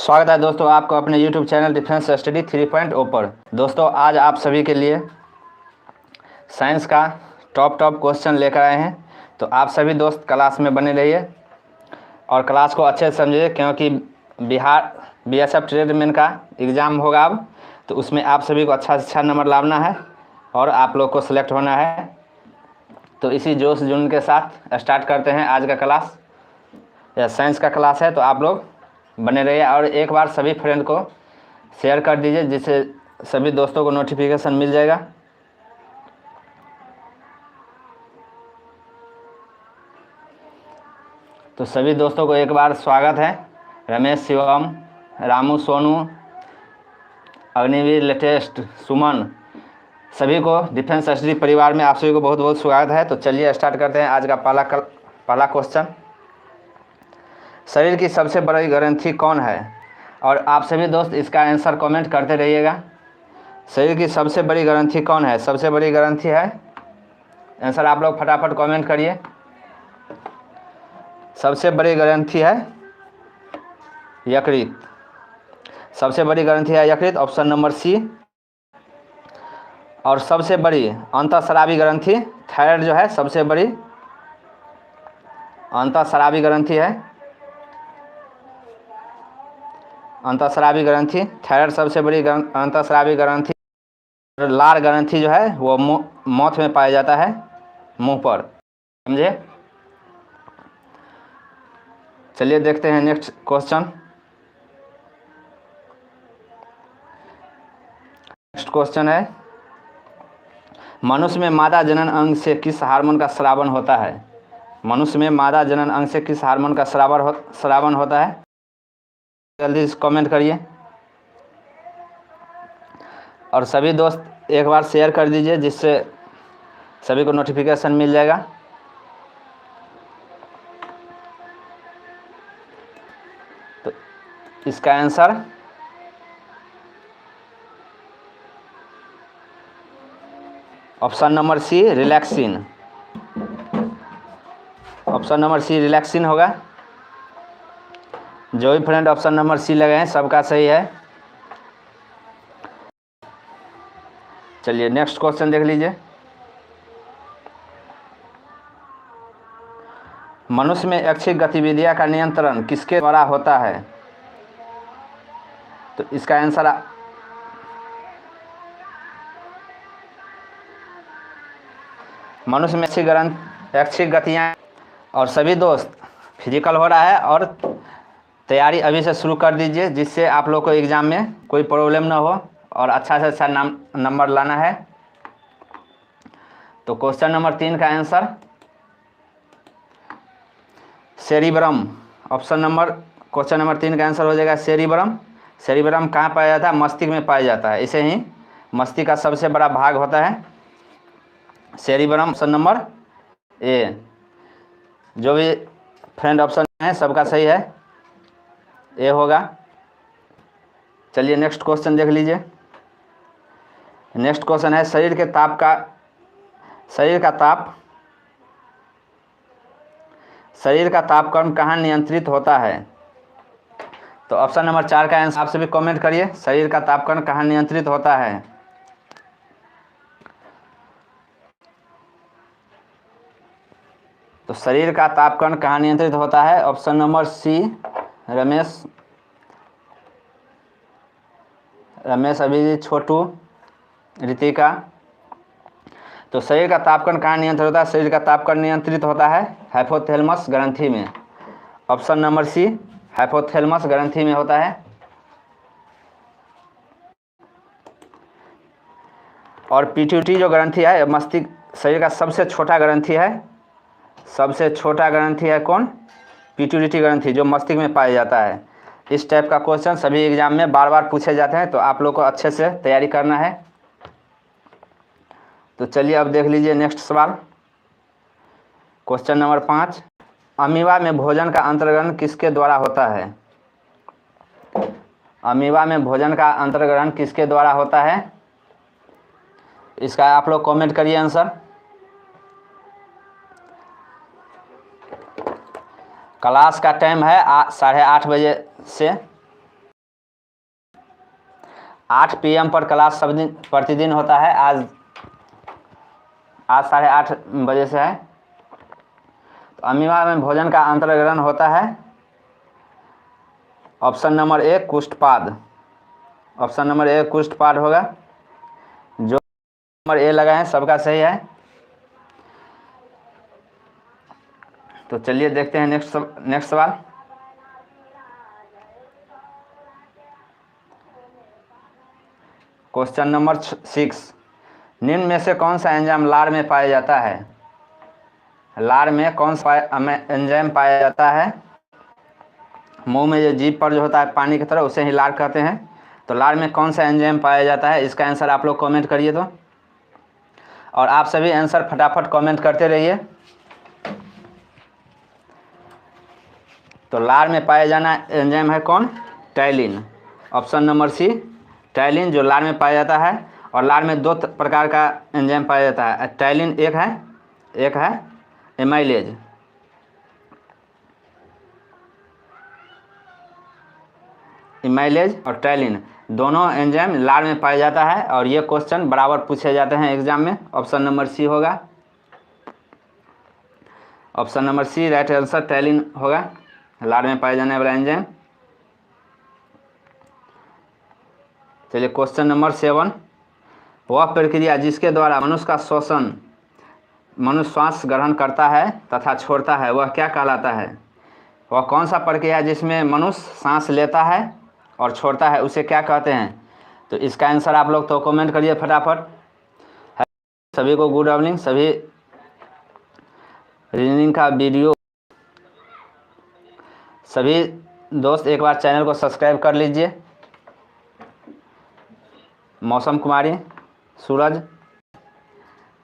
स्वागत है दोस्तों आपको अपने YouTube चैनल डिफेंस स्टडी 3.0 पर। दोस्तों आज आप सभी के लिए साइंस का टॉप क्वेश्चन लेकर आए हैं। तो आप सभी दोस्त क्लास में बने रहिए और क्लास को अच्छे से समझिए, क्योंकि बिहार BSF ट्रेडमैन का एग्ज़ाम होगा अब, तो उसमें आप सभी को अच्छा नंबर लाना है और आप लोग को सिलेक्ट होना है। तो इसी जोश जुनून के साथ स्टार्ट करते हैं आज का क्लास। यह साइंस का क्लास है, तो आप लोग बने रहिए और एक बार सभी फ्रेंड को शेयर कर दीजिए, जिससे सभी दोस्तों को नोटिफिकेशन मिल जाएगा। तो सभी दोस्तों को एक बार स्वागत है। रमेश, शिवम, रामू, सोनू, अग्निवीर, लेटेस्ट, सुमन, सभी को डिफेंस स्टडी परिवार में आप सभी को बहुत बहुत स्वागत है। तो चलिए स्टार्ट करते हैं आज का पहला क्वेश्चन। शरीर की सबसे बड़ी ग्रंथि कौन है? और आप सभी दोस्त इसका आंसर कमेंट करते रहिएगा। शरीर की सबसे बड़ी ग्रंथि कौन है? सबसे बड़ी ग्रंथि है, आंसर आप लोग फटाफट कमेंट करिए। सबसे बड़ी ग्रंथि है यकृत। सबसे बड़ी ग्रंथि है यकृत, ऑप्शन नंबर सी। और सबसे बड़ी अंतःस्रावी ग्रंथि थायराइड जो है, सबसे बड़ी अंतःस्रावी ग्रंथि है, अंतःस्रावी ग्रंथि थायराइड सबसे बड़ी अंतःस्रावी ग्रंथि। लार ग्रंथि जो है वो मौत में पाया जाता है, मुंह पर, समझे। चलिए देखते हैं नेक्स्ट क्वेश्चन। नेक्स्ट क्वेश्चन है, मनुष्य में मादा जनन अंग से किस हार्मोन का स्रावन होता है? मनुष्य में मादा जनन अंग से किस हार्मोन का स्रावन होता है? जल्दी कमेंट करिए और सभी दोस्त एक बार शेयर कर दीजिए, जिससे सभी को नोटिफिकेशन मिल जाएगा। तो इसका answer option number C, relaxin. Option number C relaxin होगा। जो भी फ्रेंड ऑप्शन नंबर सी लगे हैं सबका सही है। चलिए नेक्स्ट क्वेश्चन देख लीजिए। मनुष्य में ऐच्छिक गतिविधियां का नियंत्रण किसके द्वारा होता है? तो इसका आंसर मनुष्य में ऐच्छिक गतियां, और सभी दोस्त फिजिकल हो रहा है और तैयारी अभी से शुरू कर दीजिए, जिससे आप लोग को एग्ज़ाम में कोई प्रॉब्लम ना हो और अच्छा से अच्छा नंबर लाना है। तो क्वेश्चन नंबर 3 का answer cerebrum. Option number question number 3 का आंसर हो जाएगा सेरिब्रम। सेरिब्रम कहाँ पाया जाता है? मस्तिष्क में पाया जाता है। इसे ही मस्तिष्क का सबसे बड़ा भाग होता है सेरिब्रम। ऑप्शन नंबर ए। जो भी फ्रेंड ऑप्शन है सबका सही है, ए होगा। चलिए नेक्स्ट क्वेश्चन देख लीजिए। नेक्स्ट क्वेश्चन है, शरीर का तापक्रम कहाँ नियंत्रित होता है? तो ऑप्शन नंबर 4 का आंसर आप सभी कमेंट करिए। शरीर का तापक्रम कहाँ नियंत्रित होता है? तो शरीर का तापक्रम कहाँ नियंत्रित होता है? Option number C, Ramesh, Abhijeet, Chhotu, Ritika. तो शरीर का तापक्रम कहाँ नियंत्रित होता है? शरीर का तापक्रम नियंत्रित होता है हाइपोथैलेमस ग्रंथि में। ऑप्शन नंबर सी, हाइपोथैलेमस ग्रंथि में होता है। और पिट्यूटरी जो ग्रंथि है, मस्तिष्क शरीर का सबसे छोटा ग्रंथि है। सबसे छोटा ग्रंथि है कौन? पिट्यूटरी ग्रंथि, जो मस्तिष्क में पाया जाता है। इस टाइप का क्वेश्चन सभी एग्जाम में बार बार पूछे जाते हैं, तो आप लोग को अच्छे से तैयारी करना है। तो चलिए अब देख लीजिए नेक्स्ट सवाल। क्वेश्चन नंबर 5, अमीबा में भोजन का अंतर्ग्रहण किसके द्वारा होता है? अमीबा में भोजन का अंतर्ग्रहण किसके द्वारा होता है? इसका आप लोग कमेंट करिए आंसर। क्लास का टाइम है 8:30 बजे से 8 PM पर क्लास सब दिन प्रतिदिन होता है। आज 8:30 बजे से है। तो अमीबा में भोजन का अंतर्ग्रहण होता है। ऑप्शन नंबर ए कुष्ठपाद। ऑप्शन नंबर ए कुष्ठपाद होगा। जो नंबर ए लगाए हैं सबका सही है। तो चलिए देखते हैं नेक्स्ट सवाल। क्वेश्चन नंबर 6, निम्न में से कौन सा एंजाइम लार में पाया जाता है? लार में कौन सा एंजाइम पाया जाता है? मुंह में जो जीभ पर जो होता है पानी की तरह, उसे ही लार कहते हैं। तो लार में कौन सा एंजाइम पाया जाता है? इसका आंसर आप लोग कमेंट करिए। तो और आप सभी आंसर फटाफट कमेंट करते रहिए। तो लार में पाया जाना एंजाइम है कौन? Ptyalin. Option number C ptyalin, जो लार में पाया जाता है। और लार में 2 प्रकार का एंजाइम पाया जाता है। टैलिन एक है एमाइलेज। इमाइलेज और टैलिन दोनों एंजाइम लार में पाया जाता है। और ये क्वेश्चन बराबर पूछे जाते हैं एग्जाम में। ऑप्शन नंबर सी होगा। Option number C right answer ptyalin होगा, लार में पाए जाने वाला एंजाइम। चलिए क्वेश्चन नंबर 7, वह प्रक्रिया जिसके द्वारा मनुष्य श्वास ग्रहण करता है तथा छोड़ता है वह क्या कहलाता है? वह कौन सा प्रक्रिया जिसमें मनुष्य सांस लेता है और छोड़ता है उसे क्या कहते हैं? तो इसका आंसर आप लोग तो कमेंट करिए फटाफट। सभी को गुड इवनिंग। सभी रीजनिंग का वीडियो सभी दोस्त एक बार चैनल को सब्सक्राइब कर लीजिए। मौसम कुमारी, सूरज।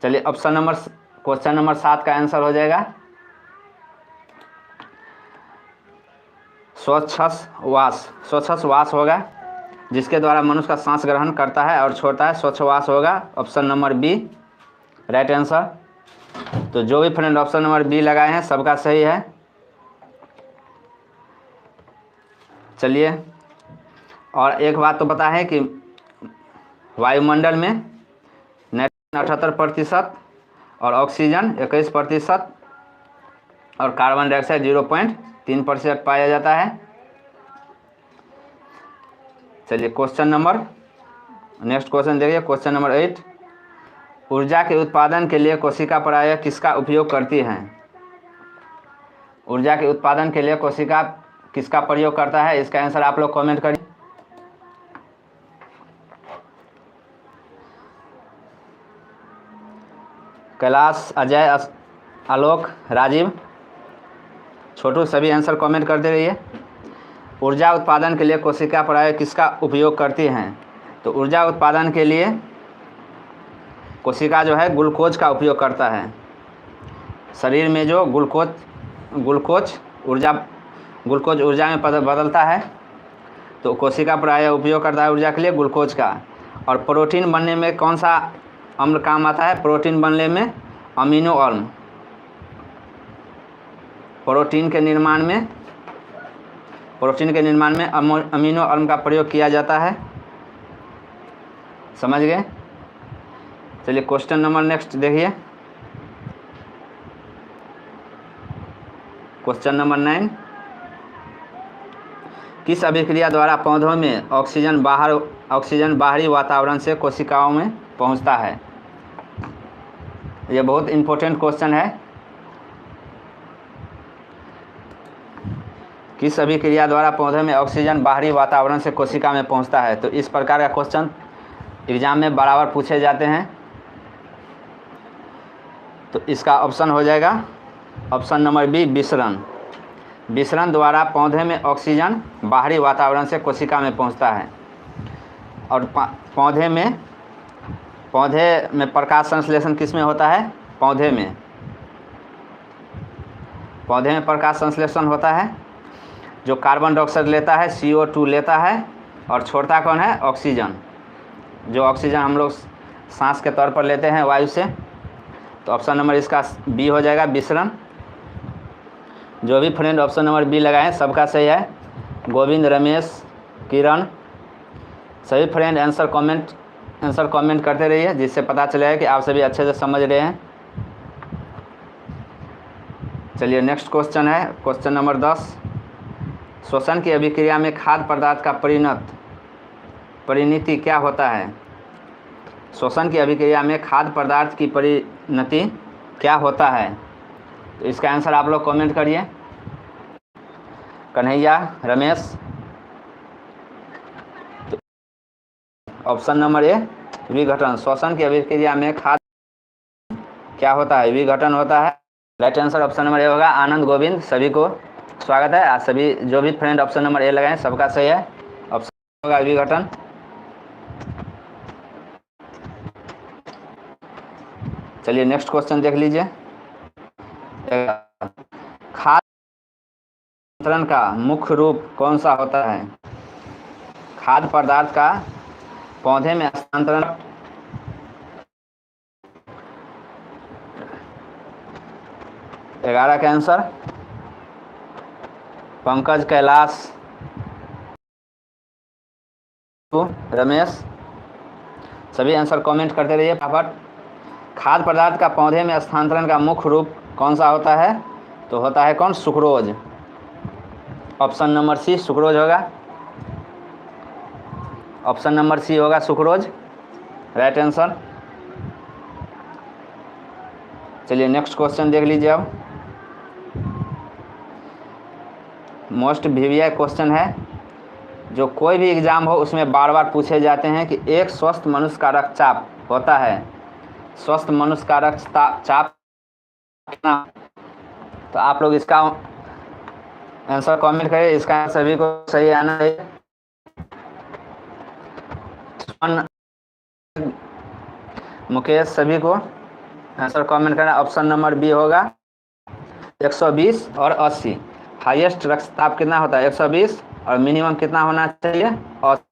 चलिए क्वेश्चन नंबर 7 का आंसर हो जाएगा श्वास होगा, जिसके द्वारा मनुष्य का सांस ग्रहण करता है और छोड़ता है श्वास होगा। Option number B right answer. तो जो भी फ्रेंड ऑप्शन नंबर बी लगाए हैं सबका सही है। चलिए, और एक बात तो पता है कि वायुमंडल में नाइट्रोजन 78% और ऑक्सीजन 21% और कार्बन डाइऑक्साइड 0.3% पाया जाता है। चलिए नेक्स्ट क्वेश्चन देखिए। क्वेश्चन नंबर 8, ऊर्जा के उत्पादन के लिए कोशिका प्रायः किसका उपयोग करती हैं? ऊर्जा के उत्पादन के लिए कोशिका किसका प्रयोग करता है? इसका आंसर आप लोग कमेंट करिए। कैलाश, अजय, आलोक, राजीव, छोटू सभी आंसर कमेंट करते रहिए। ऊर्जा उत्पादन के लिए कोशिका प्रायः किसका उपयोग करती हैं? तो ऊर्जा उत्पादन के लिए कोशिका जो है ग्लूकोज का उपयोग करता है। शरीर में जो ग्लूकोज ऊर्जा में बदलता है, तो कोशिका प्रायः उपयोग करता है ऊर्जा के लिए ग्लूकोज का। और प्रोटीन बनने में कौन सा अम्ल काम आता है? प्रोटीन बनने में अमीनो अम्ल। प्रोटीन के निर्माण में अमीनो अम्ल का प्रयोग किया जाता है। समझ गए? चलिए क्वेश्चन नंबर नेक्स्ट देखिए। क्वेश्चन नंबर 9, किस अभिक्रिया द्वारा पौधों में ऑक्सीजन बाहरी वातावरण से कोशिकाओं में पहुंचता है? यह बहुत इंपॉर्टेंट क्वेश्चन है। किस अभिक्रिया द्वारा पौधे में ऑक्सीजन बाहरी वातावरण से कोशिका में पहुंचता है? तो इस प्रकार का क्वेश्चन एग्जाम में बराबर पूछे जाते हैं। तो इसका ऑप्शन हो जाएगा ऑप्शन नंबर बी विसरण। विसरण द्वारा पौधे में ऑक्सीजन बाहरी वातावरण से कोशिका में पहुंचता है। और पौधे में प्रकाश संश्लेषण किस में होता है? पौधे में प्रकाश संश्लेषण होता है। जो कार्बन डाइऑक्साइड लेता है, CO2 लेता है, और छोड़ता कौन है? ऑक्सीजन। जो ऑक्सीजन हम लोग सांस के तौर पर लेते हैं वायु से। तो ऑप्शन नंबर इसका बी हो जाएगा विसरण। जो भी फ्रेंड ऑप्शन नंबर बी लगाए सबका सही है। गोविंद, रमेश, किरण, सभी फ्रेंड आंसर कमेंट करते रहिए, जिससे पता चलेगा कि आप सभी अच्छे से समझ रहे हैं। चलिए नेक्स्ट क्वेश्चन है, क्वेश्चन नंबर 10। श्वसन की अभिक्रिया में खाद्य पदार्थ का परिणति क्या होता है? श्वसन की अभिक्रिया में खाद्य पदार्थ की परिणति क्या होता है? तो इसका आंसर आप लोग कमेंट करिए। कन्हैया, रमेश। तो ऑप्शन नंबर ए विघटन। श्वसन की अभिक्रिया में खाद्य क्या होता है? विघटन होता है। राइट आंसर ऑप्शन नंबर ए होगा। आनंद, गोविंद, सभी को स्वागत है। आज सभी जो भी फ्रेंड ऑप्शन नंबर ए लगाएं सबका सही है। ऑप्शन होगा विघटन। चलिए नेक्स्ट क्वेश्चन देख लीजिए। खाद्य हस्तांतरण का मुख्य रूप कौन सा होता है? खाद्य पदार्थ का पौधे में हस्तांतरण 11 का आंसर। पंकज, कैलाश, रमेश, सभी आंसर कमेंट करते रहिए फटाफट। खाद्य पदार्थ का पौधे में स्थानांतरण का मुख्य रूप कौन सा होता है? तो होता है कौन? Sucrose. Option number C sucrose होगा। ऑप्शन नंबर सी होगा सुक्रोज, राइट आंसर। चलिए नेक्स्ट क्वेश्चन देख लीजिए। अब मोस्ट वीवीआई क्वेश्चन है, जो कोई भी एग्जाम हो उसमें बार बार पूछे जाते हैं कि एक स्वस्थ मनुष्य का रक्तचाप होता है, स्वस्थ मनुष्य का रक्तचाप कितना? तो आप लोग इसका आंसर कमेंट करें। इसका सभी को सही आना है। मुकेश, सभी को आंसर कमेंट करना। ऑप्शन नंबर बी होगा 120 और 80। हाईएस्ट रक्तचाप कितना होता है? 120। और मिनिमम कितना होना चाहिए? 80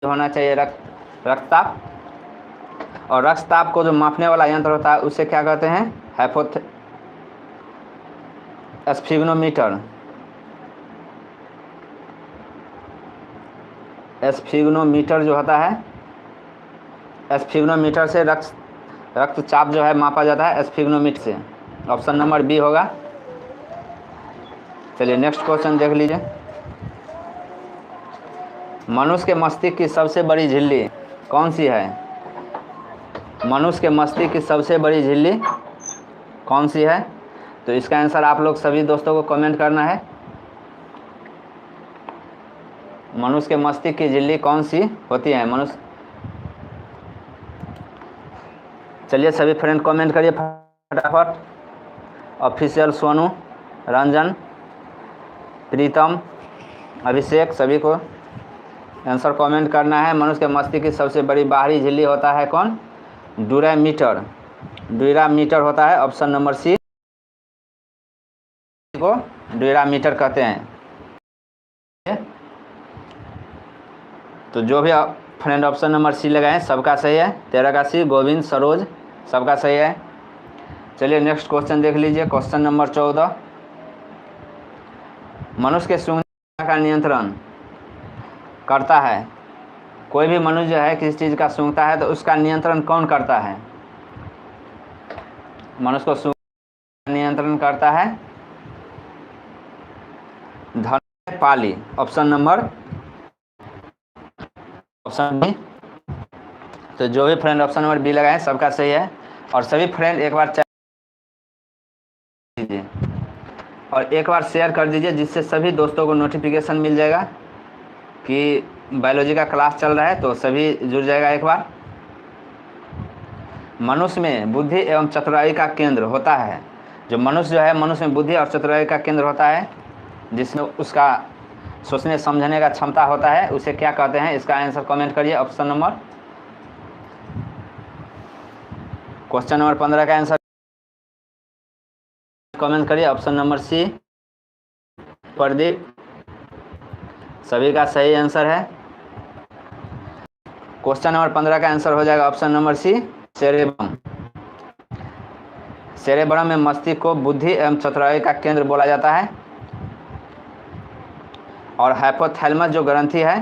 होना चाहिए रक्तचाप। और रक्तचाप को जो मापने वाला यंत्र होता है उसे क्या कहते हैं? स्फिग्नोमीटर। स्फिग्नोमीटर जो होता है, स्फिग्नोमीटर से रक्तचाप जो है मापा जाता है, स्फिग्नोमीटर से। ऑप्शन नंबर बी होगा। चलिए नेक्स्ट क्वेश्चन देख लीजिए। मनुष्य के मस्तिष्क की सबसे बड़ी झिल्ली कौन सी है? मनुष्य के मस्तिष्क की सबसे बड़ी झिल्ली कौन सी है? तो इसका आंसर आप लोग सभी दोस्तों को कमेंट करना है। मनुष्य के मस्तिष्क की झिल्ली कौन सी होती है? चलिए सभी फ्रेंड कमेंट करिए फटाफट। ऑफिशियल सोनू, रंजन, प्रीतम, अभिषेक, सभी को आंसर कमेंट करना है। मनुष्य के मस्तिष्क की सबसे बड़ी बाहरी झिल्ली होता है कौन? ड्यूरामीटर। ड्यूरामीटर होता है। ऑप्शन नंबर सी को ड्यूरामीटर कहते हैं। तो जो भी फ्रेंड ऑप्शन नंबर सी लगाएं सबका सही है। 13 का सी। गोविंद, सरोज, सबका सही है। चलिए नेक्स्ट क्वेश्चन देख लीजिए। Question number 14। मनुष्य के सूंघने का नियंत्रण करता है, कोई भी मनुष्य जो है किसी चीज़ का सूंघता है तो उसका नियंत्रण कौन करता है? मनुष्य को सूंघने का नियंत्रण करता है धन पाली। Option B. तो जो भी फ्रेंड ऑप्शन नंबर बी लगाएं सबका सही है। और सभी फ्रेंड एक बार दीजिए और एक बार शेयर कर दीजिए, जिससे सभी दोस्तों को नोटिफिकेशन मिल जाएगा कि बायोलॉजी का क्लास चल रहा है, तो सभी जुड़ जाएगा एक बार। मनुष्य में बुद्धि एवं चतुराई का केंद्र होता है। जो मनुष्य में बुद्धि और चतुराई का केंद्र होता है, जिसमें उसका सोचने समझने का क्षमता होता है, उसे क्या कहते हैं? इसका आंसर कमेंट करिए। ऑप्शन नंबर क्वेश्चन नंबर 15 का आंसर कमेंट करिए। ऑप्शन नंबर सी प्रदीप, सभी का सही आंसर है। क्वेश्चन नंबर 15 का आंसर हो जाएगा option number C cerebrum. Cerebrum में मस्तिष्क को बुद्धि एवं चतुराई का केंद्र बोला जाता है। और हाइपोथैलेमस जो ग्रंथि है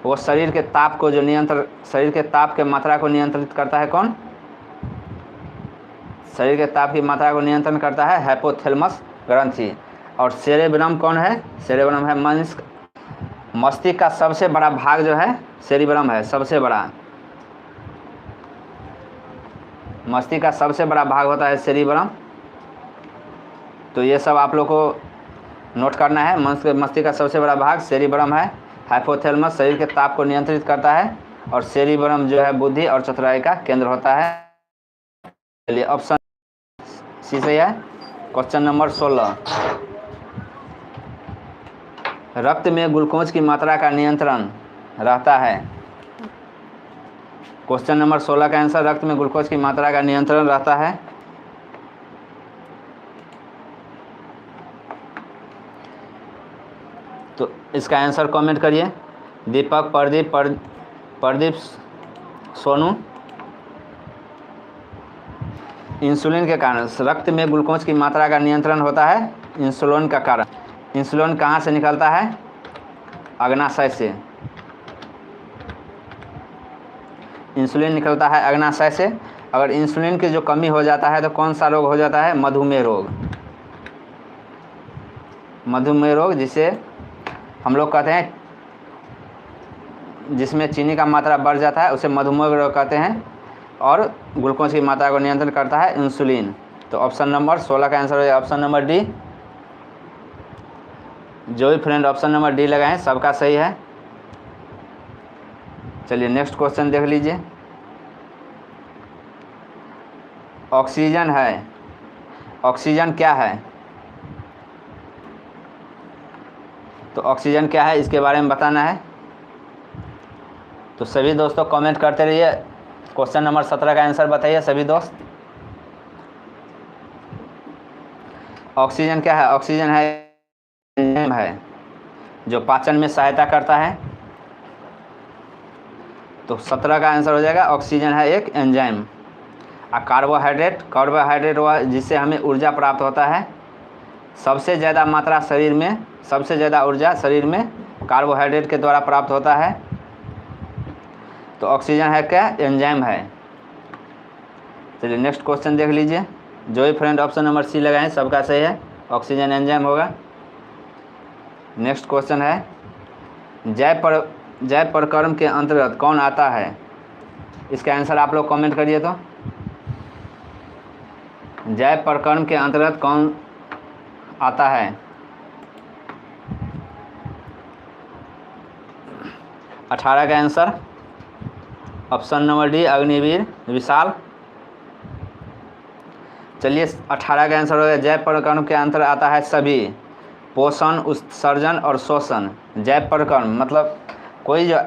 वो शरीर के ताप को जो शरीर के ताप के मात्रा को नियंत्रित करता है कौन? शरीर के ताप की मात्रा को नियंत्रण करता है हाइपोथैलेमस ग्रंथि। और सेरेब्रम कौन है? सेरेब्रम है मस्तिष्क का सबसे बड़ा भाग जो है सेरेब्रम है, सबसे बड़ा मस्तिष्क का सबसे बड़ा भाग होता है सेरेब्रम। तो ये सब आप लोग को नोट करना है। मस्तिष्क का सबसे बड़ा भाग सेरेब्रम है। हाइपोथैलेमस शरीर के ताप को नियंत्रित करता है और सेरेब्रम जो है बुद्धि और चतुराई का केंद्र होता है। चलिए ऑप्शन सी सही है। क्वेश्चन नंबर 16, रक्त में ग्लूकोज की मात्रा का नियंत्रण रहता है। क्वेश्चन नंबर 16 का आंसर रक्त में ग्लूकोज की मात्रा का नियंत्रण रहता है। तो इसका आंसर कमेंट करिए। दीपक, प्रदीप, सोनू। इंसुलिन के कारण रक्त में ग्लूकोज की मात्रा का नियंत्रण होता है इंसुलिन का कारण। इंसुलिन कहाँ से निकलता है? अग्नाशय से। इंसुलिन निकलता है अग्नाशय से। अगर इंसुलिन की जो कमी हो जाता है तो कौन सा रोग हो जाता है? मधुमेह रोग। मधुमेह रोग जिसे हम लोग कहते हैं, जिसमें चीनी का मात्रा बढ़ जाता है उसे मधुमेह रोग कहते हैं। और ग्लूकोज की मात्रा को नियंत्रण करता है इंसुलिन। तो ऑप्शन नंबर 16 का आंसर हो जाए ऑप्शन नंबर डी। जो भी फ्रेंड ऑप्शन नंबर डी लगाएं सबका सही है। चलिए नेक्स्ट क्वेश्चन देख लीजिए। ऑक्सीजन है, ऑक्सीजन क्या है? तो ऑक्सीजन क्या है इसके बारे में बताना है। तो सभी दोस्तों कमेंट करते रहिए। क्वेश्चन नंबर 17 का आंसर बताइए सभी दोस्त। ऑक्सीजन क्या है? ऑक्सीजन है एंजाइम है जो पाचन में सहायता करता है। तो 17 का आंसर हो जाएगा ऑक्सीजन है एक एंजाइम। कार्बोहाइड्रेट वह जिससे हमें ऊर्जा प्राप्त होता है। सबसे ज़्यादा मात्रा शरीर में, सबसे ज़्यादा ऊर्जा शरीर में कार्बोहाइड्रेट के द्वारा प्राप्त होता है। तो ऑक्सीजन है क्या? एंजाइम है। चलिए नेक्स्ट क्वेश्चन देख लीजिए। जो भी फ्रेंड ऑप्शन नंबर सी लगाएं सबका सही है, ऑक्सीजन एंजाइम होगा। नेक्स्ट क्वेश्चन है जय प्रक्रम के अंतर्गत कौन आता है? इसका आंसर आप लोग कमेंट करिए। तो जय प्रक्रम के अंतर्गत कौन आता है? 18 का answer option number D Agniveer Vishal. चलिए 18 का आंसर हो गया जय प्रक्रम के अंतर आता है सभी, पोषण, उत्सर्जन और शोषण। जय प्रक्रम मतलब कोई जो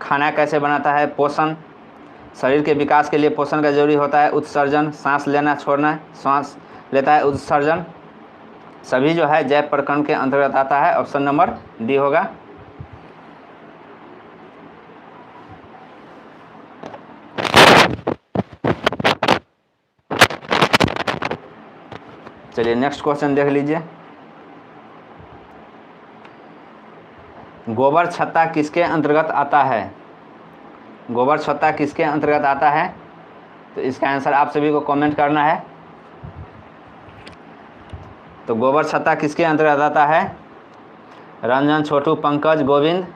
खाना कैसे बनाता है, पोषण, शरीर के विकास के लिए पोषण का जरूरी होता है, उत्सर्जन सांस लेना छोड़ना, सांस लेता है उत्सर्जन, सभी जो है जय प्रक्रम के अंतर्गत आता है। ऑप्शन नंबर डी होगा। चलिए नेक्स्ट क्वेश्चन देख लीजिए। गोबर छत्ता किसके अंतर्गत आता है? गोबर छत्ता किसके अंतर्गत आता है? तो इसका आंसर आप सभी को कमेंट करना है। तो गोबर छत्ता किसके अंतर्गत आता है? रंजन, छोटू, पंकज, गोविंद।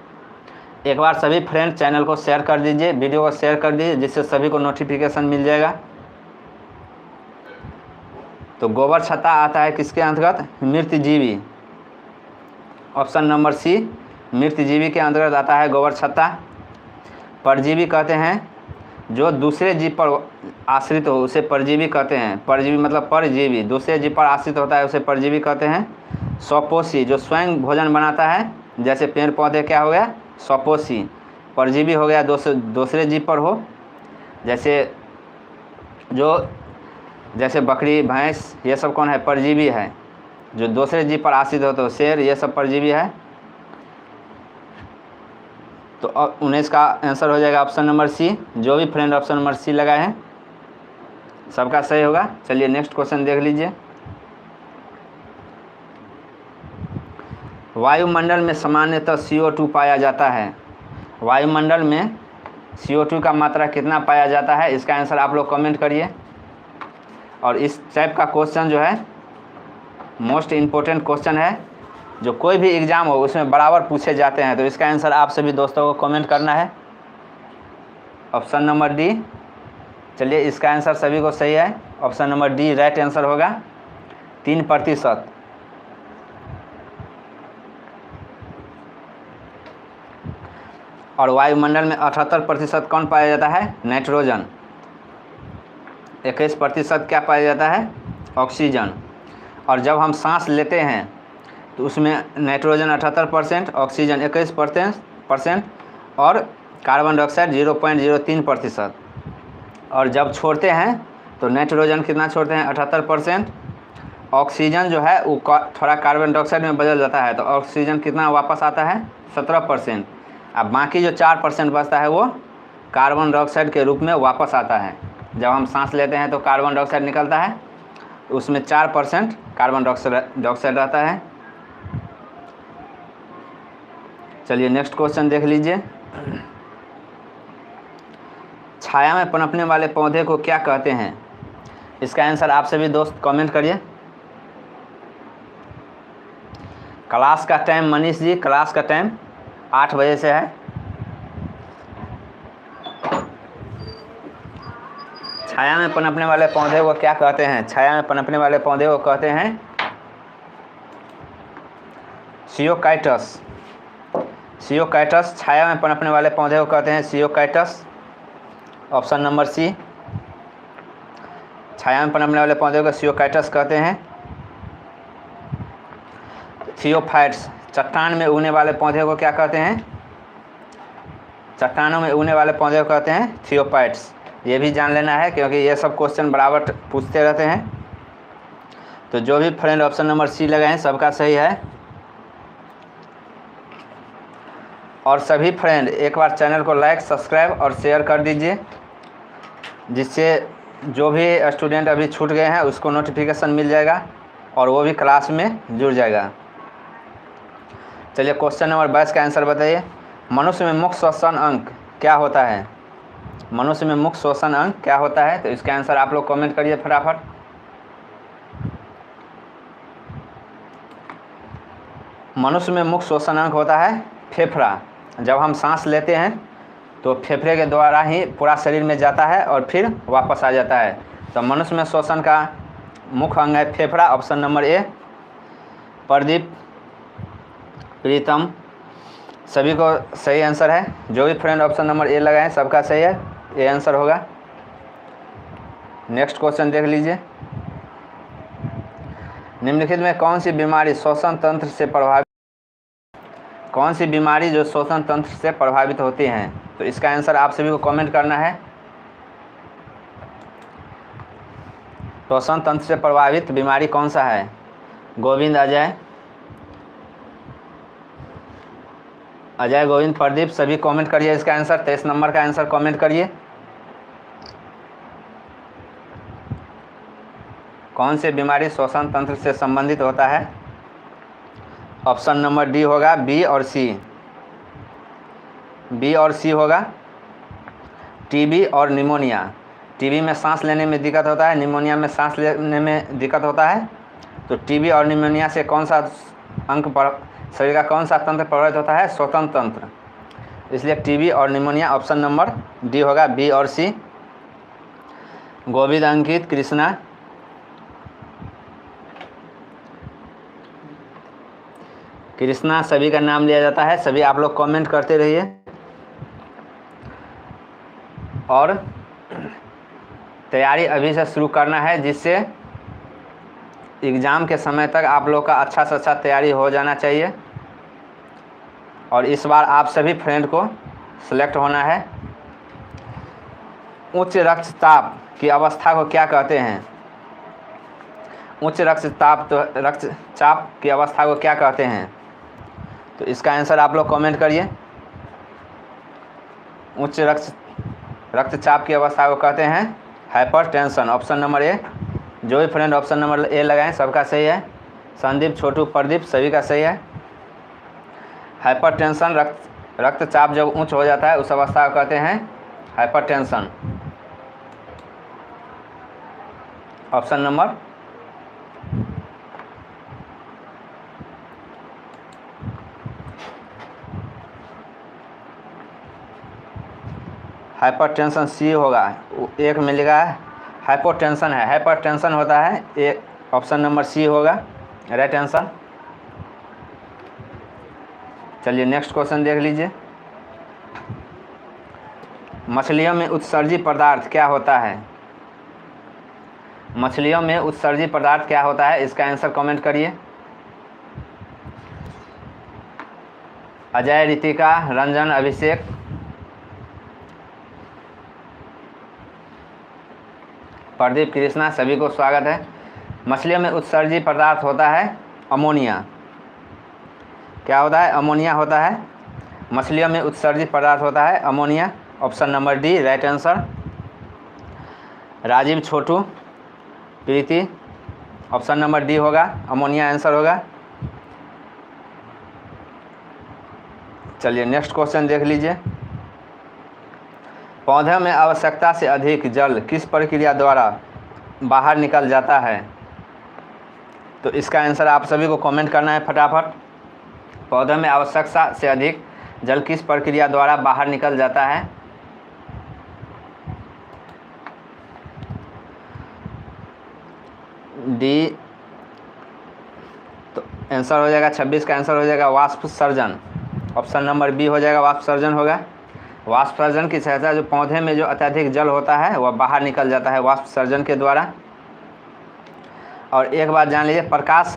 एक बार सभी फ्रेंड चैनल को शेयर कर दीजिए, वीडियो को शेयर कर दीजिए, जिससे सभी को नोटिफिकेशन मिल जाएगा। तो गोबर छत्ता आता है किसके अंतर्गत? मृतजीवी। ऑप्शन नंबर सी मृतजीवी के अंतर्गत आता है गोबर छत्ता। परजीवी कहते हैं जो दूसरे जीव पर आश्रित हो उसे परजीवी कहते हैं। परजीवी मतलब परजीवी, दूसरे जीव पर आश्रित होता है उसे परजीवी कहते हैं। स्वपोषी जो स्वयं भोजन बनाता है, जैसे पेड़ पौधे क्या हो गया? स्वपोषी। परजीवी हो गया दूसरे जीव पर हो, जैसे बकरी, भैंस, ये सब कौन है? परजीवी है। जो दूसरे जीव पर आश्रित हो तो शेर, ये सब परजीवी है। तो 19 का आंसर हो जाएगा ऑप्शन नंबर सी। जो भी फ्रेंड ऑप्शन नंबर सी लगाए हैं सबका सही होगा। चलिए नेक्स्ट क्वेश्चन देख लीजिए। वायुमंडल में सामान्यतः CO2 पाया जाता है। वायुमंडल में CO2 का मात्रा कितना पाया जाता है, इसका आंसर आप लोग कमेंट करिए। और इस टाइप का क्वेश्चन जो है मोस्ट इम्पोर्टेंट क्वेश्चन है, जो कोई भी एग्ज़ाम हो उसमें बराबर पूछे जाते हैं। तो इसका आंसर आप सभी दोस्तों को कमेंट करना है, ऑप्शन नंबर डी। चलिए, इसका आंसर सभी को सही है, option number D right answer होगा, 3%। और वायुमंडल में 78% कौन पाया जाता है, नाइट्रोजन। 21% क्या पाया जाता है, ऑक्सीजन। और जब हम सांस लेते हैं तो उसमें नाइट्रोजन 78%, ऑक्सीजन 21% और कार्बन डाइऑक्साइड 0.03%। और जब छोड़ते हैं तो नाइट्रोजन कितना छोड़ते हैं, 78%। ऑक्सीजन जो है वो थोड़ा कार्बन डाइऑक्साइड में बदल जाता है, तो ऑक्सीजन कितना वापस आता है, 17%। अब बाकी जो 4% बचता है वो कार्बन डाइऑक्साइड के रूप में वापस आता है। जब हम सांस लेते हैं तो कार्बन डाइऑक्साइड निकलता है, तो उसमें 4% कार्बन डाइऑक्साइड रहता है। चलिए नेक्स्ट क्वेश्चन देख लीजिए। छाया में पनपने वाले पौधे को क्या कहते हैं, इसका आंसर आप सभी दोस्त कमेंट करिए। क्लास का टाइम, मनीष जी, क्लास का टाइम 8 बजे से है। छाया में पनपने वाले पौधे को क्या कहते हैं, छाया में पनपने वाले पौधे को कहते हैं सियोकाइटस। सियोकाइटस, छाया में पनपने वाले पौधे को कहते हैं सियोकाइटस, ऑप्शन नंबर सी। छाया में पनपने वाले पौधे को सियोकाइटस कहते हैं। थियोफाइट्स, चट्टान में उगने वाले पौधे को क्या कहते हैं, चट्टानों में उगने वाले पौधे को कहते हैं थियोफाइट्स। ये भी जान लेना है क्योंकि ये सब क्वेश्चन बराबर पूछते रहते हैं। तो जो भी फ्रेंड ऑप्शन नंबर सी लगाएं सबका सही है। और सभी फ्रेंड एक बार चैनल को लाइक, सब्सक्राइब और शेयर कर दीजिए, जिससे जो भी स्टूडेंट अभी छूट गए हैं उसको नोटिफिकेशन मिल जाएगा और वो भी क्लास में जुड़ जाएगा। चलिए क्वेश्चन नंबर 22 का आंसर बताइए। मनुष्य में मुख्य श्वसन अंग क्या होता है, मनुष्य में मुख्य श्वसन अंग क्या होता है, तो इसका आंसर आप लोग कमेंट करिए फटाफट। मनुष्य में मुख्य श्वसन अंग होता है फेफड़ा। जब हम सांस लेते हैं तो फेफड़े के द्वारा ही पूरा शरीर में जाता है और फिर वापस आ जाता है। तो मनुष्य में श्वसन का मुख्य अंग है फेफड़ा, ऑप्शन नंबर ए। प्रदीप, प्रीतम, सभी को सही आंसर है। जो भी फ्रेंड ऑप्शन नंबर ए लगाएं सबका सही है, ए आंसर होगा। नेक्स्ट क्वेश्चन देख लीजिए। निम्नलिखित में कौन सी बीमारी श्वसन तंत्र से प्रभावित, कौन सी बीमारी जो श्वसन तंत्र से प्रभावित होती हैं, तो इसका आंसर आप सभी को कमेंट करना है। श्वसन तंत्र से प्रभावित बीमारी कौन सा है, गोविंद, अजय, गोविंद, प्रदीप, सभी कमेंट करिए इसका आंसर। 23 नंबर का आंसर कमेंट करिए। कौन सी बीमारी श्वसन तंत्र से संबंधित होता है, ऑप्शन नंबर डी होगा, बी और सी। बी और सी होगा, टीबी और निमोनिया। टीबी में सांस लेने में दिक्कत होता है, निमोनिया में सांस लेने में दिक्कत होता है। तो टीबी और निमोनिया से कौन सा अंग पर शरीर का कौन सा तंत्र प्रभावित होता है, श्वसन तंत्र। इसलिए टीबी और निमोनिया ऑप्शन नंबर डी होगा, बी और सी। गोविंद, अंकित, कृष्णा, कृष्णा सभी का नाम लिया जाता है। सभी आप लोग कमेंट करते रहिए और तैयारी अभी से शुरू करना है, जिससे एग्ज़ाम के समय तक आप लोग का अच्छा से अच्छा तैयारी हो जाना चाहिए। और इस बार आप सभी फ्रेंड को सिलेक्ट होना है। उच्च रक्तचाप की अवस्था को क्या कहते हैं, उच्च रक्तचाप की अवस्था को क्या कहते हैं, तो इसका आंसर आप लोग कमेंट करिए। उच्च रक्तचाप की अवस्था को कहते हैं हाइपरटेंशन, ऑप्शन नंबर ए। जो भी फ्रेंड ऑप्शन नंबर ए लगाएं सबका सही है। संदीप, छोटू, प्रदीप सभी का सही है। हाइपरटेंशन रक्तचाप जब उच्च हो जाता है उस अवस्था को कहते हैं हाइपरटेंशन। ऑप्शन नंबर हाइपरटेंशन सी होगा। एक मिलेगा हाइपोटेंशन है, हाइपरटेंशन होता है, एक ऑप्शन नंबर सी होगा राइट आंसर। चलिए नेक्स्ट क्वेश्चन देख लीजिए। मछलियों में उत्सर्जी पदार्थ क्या होता है? मछलियों में उत्सर्जी पदार्थ क्या होता है, इसका आंसर कमेंट करिए। अजय, रितिका, रंजन, अभिषेक, प्रदीप, कृष्णा, सभी को स्वागत है। मछलियों में उत्सर्जी पदार्थ होता है अमोनिया। क्या होता है? अमोनिया होता है। मछलियों में उत्सर्जित पदार्थ होता है ammonia. Option number D right answer. Rajiv, Chhotu, Preeti, option number D होगा, अमोनिया आंसर होगा। चलिए नेक्स्ट क्वेश्चन देख लीजिए। पौधे में आवश्यकता से अधिक जल किस प्रक्रिया द्वारा बाहर निकल जाता है? तो इसका आंसर आप सभी को कमेंट करना है फटाफट। पौधे में आवश्यकता से अधिक जल किस प्रक्रिया द्वारा बाहर निकल जाता है? डी, तो आंसर हो जाएगा 26 का आंसर हो जाएगा वाष्पसर्जन। ऑप्शन नंबर बी हो जाएगा, वाष्पसर्जन होगा। वाष्पसर्जन की सहायता जो पौधे में जो अत्यधिक जल होता है वह बाहर निकल जाता है वाष्पसर्जन के द्वारा। और एक बात जान लीजिए, प्रकाश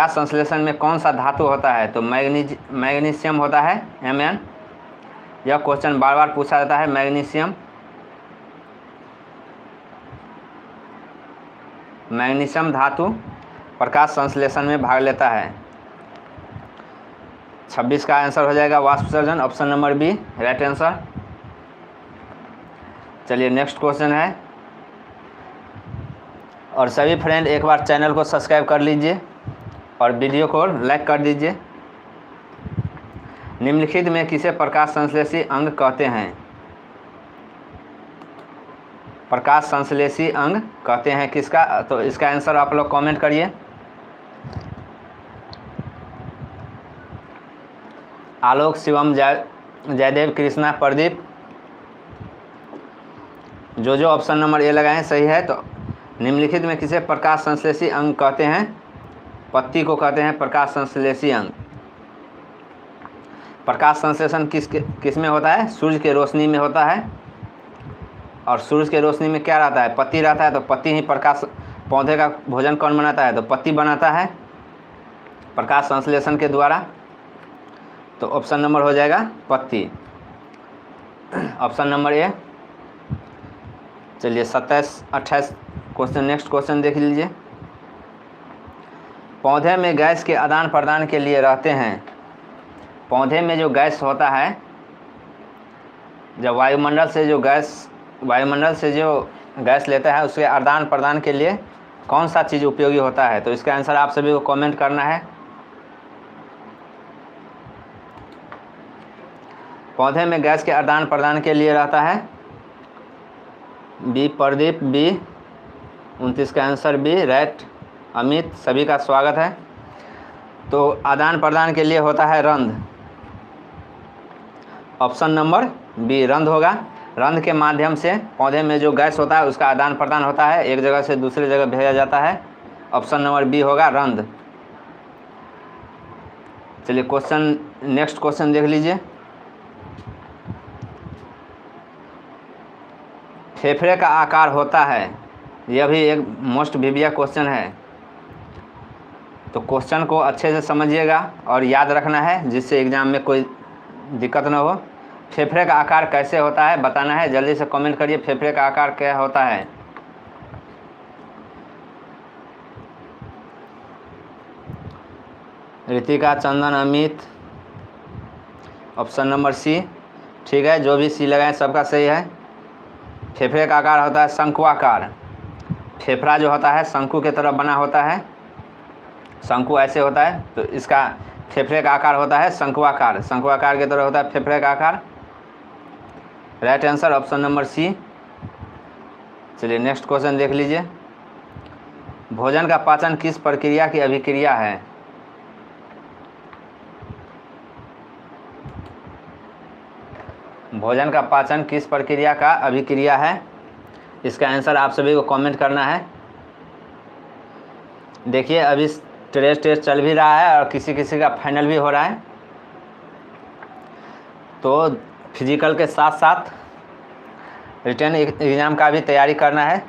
संश्लेषण में कौन सा धातु होता है? तो मैग्नीशियम होता है, Mn। यह क्वेश्चन बार बार पूछा जाता है। मैग्नीशियम धातु प्रकाश संश्लेषण में भाग लेता है। 26 का आंसर हो जाएगा वाष्पसर्जन, option number B right answer. चलिए नेक्स्ट क्वेश्चन है। और सभी फ्रेंड एक बार चैनल को सब्सक्राइब कर लीजिए और वीडियो को लाइक कर दीजिए। निम्नलिखित में किसे प्रकाश संश्लेषी अंग कहते हैं? प्रकाश संश्लेषी अंग कहते हैं किसका? तो इसका आंसर आप लोग कमेंट करिए। आलोक, शिवम, जयदेव, कृष्णा, प्रदीप, जो ऑप्शन नंबर ए लगाएं सही है। तो निम्नलिखित में किसे प्रकाश संश्लेषी अंग कहते हैं? पत्ती को कहते हैं प्रकाश संश्लेषी अंग। प्रकाश संश्लेषण किस में होता है? सूर्य के रोशनी में होता है। और सूर्य के रोशनी में क्या रहता है? पत्ती रहता है। तो पत्ती ही प्रकाश, पौधे का भोजन कौन बनाता है? तो पत्ती बनाता है प्रकाश संश्लेषण के द्वारा। तो ऑप्शन नंबर हो जाएगा पत्ती, ऑप्शन नंबर ए। चलिए 27-28 क्वेश्चन, नेक्स्ट क्वेश्चन देख लीजिए। पौधे में गैस के आदान प्रदान के लिए रहते हैं। पौधे में जो गैस होता है, जब वायुमंडल से जो गैस लेता है उसके आदान प्रदान के लिए कौन सा चीज़ उपयोगी होता है? तो इसका आंसर आप सभी को कमेंट करना है। पौधे में गैस के आदान प्रदान के लिए रहता है बी, प्रदीप, बी। 29 का आंसर बी राइट। अमित, सभी का स्वागत है। तो आदान प्रदान के लिए होता है रंध्र, ऑप्शन नंबर बी रंध्र होगा। रंध्र के माध्यम से पौधे में जो गैस होता है उसका आदान प्रदान होता है, एक जगह से दूसरी जगह भेजा जाता है। ऑप्शन नंबर बी होगा रंध्र। चलिए क्वेश्चन, नेक्स्ट क्वेश्चन देख लीजिए। फेफड़े का आकार होता है, यह भी एक मोस्ट वीवियस क्वेश्चन है। तो क्वेश्चन को अच्छे से समझिएगा और याद रखना है जिससे एग्ज़ाम में कोई दिक्कत ना हो। फेफड़े का आकार कैसे होता है बताना है, जल्दी से कमेंट करिए। फेफड़े का आकार क्या होता है? रितिका, चंदन, अमित, ऑप्शन नंबर सी ठीक है। जो भी सी लगाए सबका सही है। फेफड़े का आकार होता है शंकुआकार। फेफड़ा जो होता है शंकु के तरफ बना होता है, शंकु ऐसे होता है। तो इसका फेफड़े का आकार होता है शंकुआकार, शंकुआकार की तरह होता है फेफड़े का आकार। Right answer option number C. चलिए नेक्स्ट क्वेश्चन देख लीजिए। भोजन का पाचन किस प्रक्रिया की अभिक्रिया है? भोजन का पाचन किस प्रक्रिया का अभिक्रिया है? इसका आंसर आप सभी को कमेंट करना है। देखिए अभी टेस्ट चल भी रहा है और किसी किसी का फाइनल भी हो रहा है, तो फिजिकल के साथ साथ रिटन एग्ज़ाम का भी तैयारी करना है।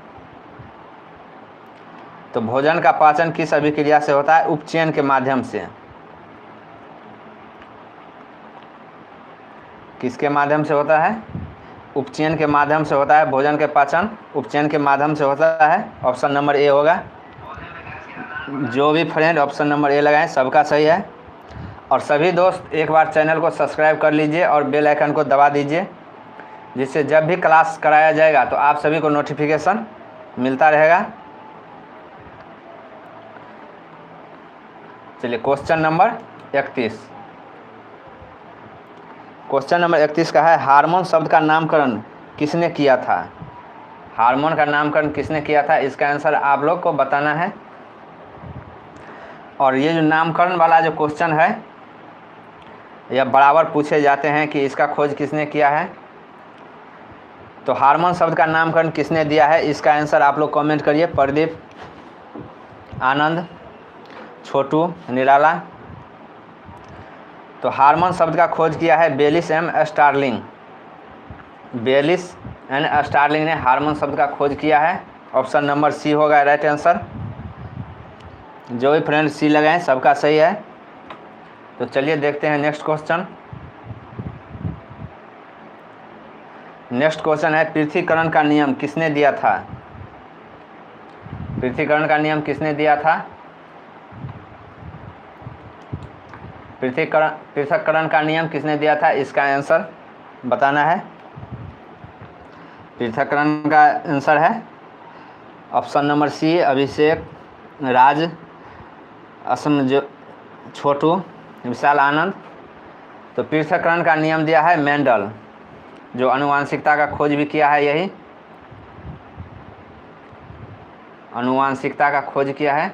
तो भोजन का पाचन किस अभिक्रिया से होता है? उपचयन के माध्यम से। किसके माध्यम से होता है? उपचयन के माध्यम से होता है भोजन के पाचन, उपचयन के माध्यम से होता है। ऑप्शन नंबर ए होगा। जो भी फ्रेंड ऑप्शन नंबर ए लगाएं सबका सही है। और सभी दोस्त एक बार चैनल को सब्सक्राइब कर लीजिए और बेल आइकन को दबा दीजिए, जिससे जब भी क्लास कराया जाएगा तो आप सभी को नोटिफिकेशन मिलता रहेगा। चलिए क्वेश्चन नंबर 31। क्वेश्चन नंबर 31 का है, हार्मोन शब्द का नामकरण किसने किया था? हार्मोन का नामकरण किसने किया था? इसका आंसर आप लोग को बताना है। और ये जो नामकरण वाला जो क्वेश्चन है यह बराबर पूछे जाते हैं कि इसका खोज किसने किया है। तो हार्मोन शब्द का नामकरण किसने दिया है, इसका आंसर आप लोग कमेंट करिए। प्रदीप, आनंद, छोटू, निराला। तो हार्मोन शब्द का खोज किया है Bayliss and Starling. Bayliss and Starling ने हार्मोन शब्द का खोज किया है। ऑप्शन नंबर सी होगा राइट आंसर। जो भी फ्रेंड सी लगाएं सबका सही है। तो चलिए देखते हैं नेक्स्ट क्वेश्चन। नेक्स्ट क्वेश्चन है, पृथ्वीकरण का नियम किसने दिया था? पृथ्वीकरण का नियम किसने दिया था? पृथक्करण का नियम किसने दिया था? इसका आंसर बताना है। पृथक्करण का आंसर है ऑप्शन नंबर सी, अभिषेक, राज, असम, जो छोटू, विशाल, आनंद। तो पृथक्करण का नियम दिया है मेंडल, जो आनुवांशिकता का खोज भी किया है। यही आनुवांशिकता का खोज किया है,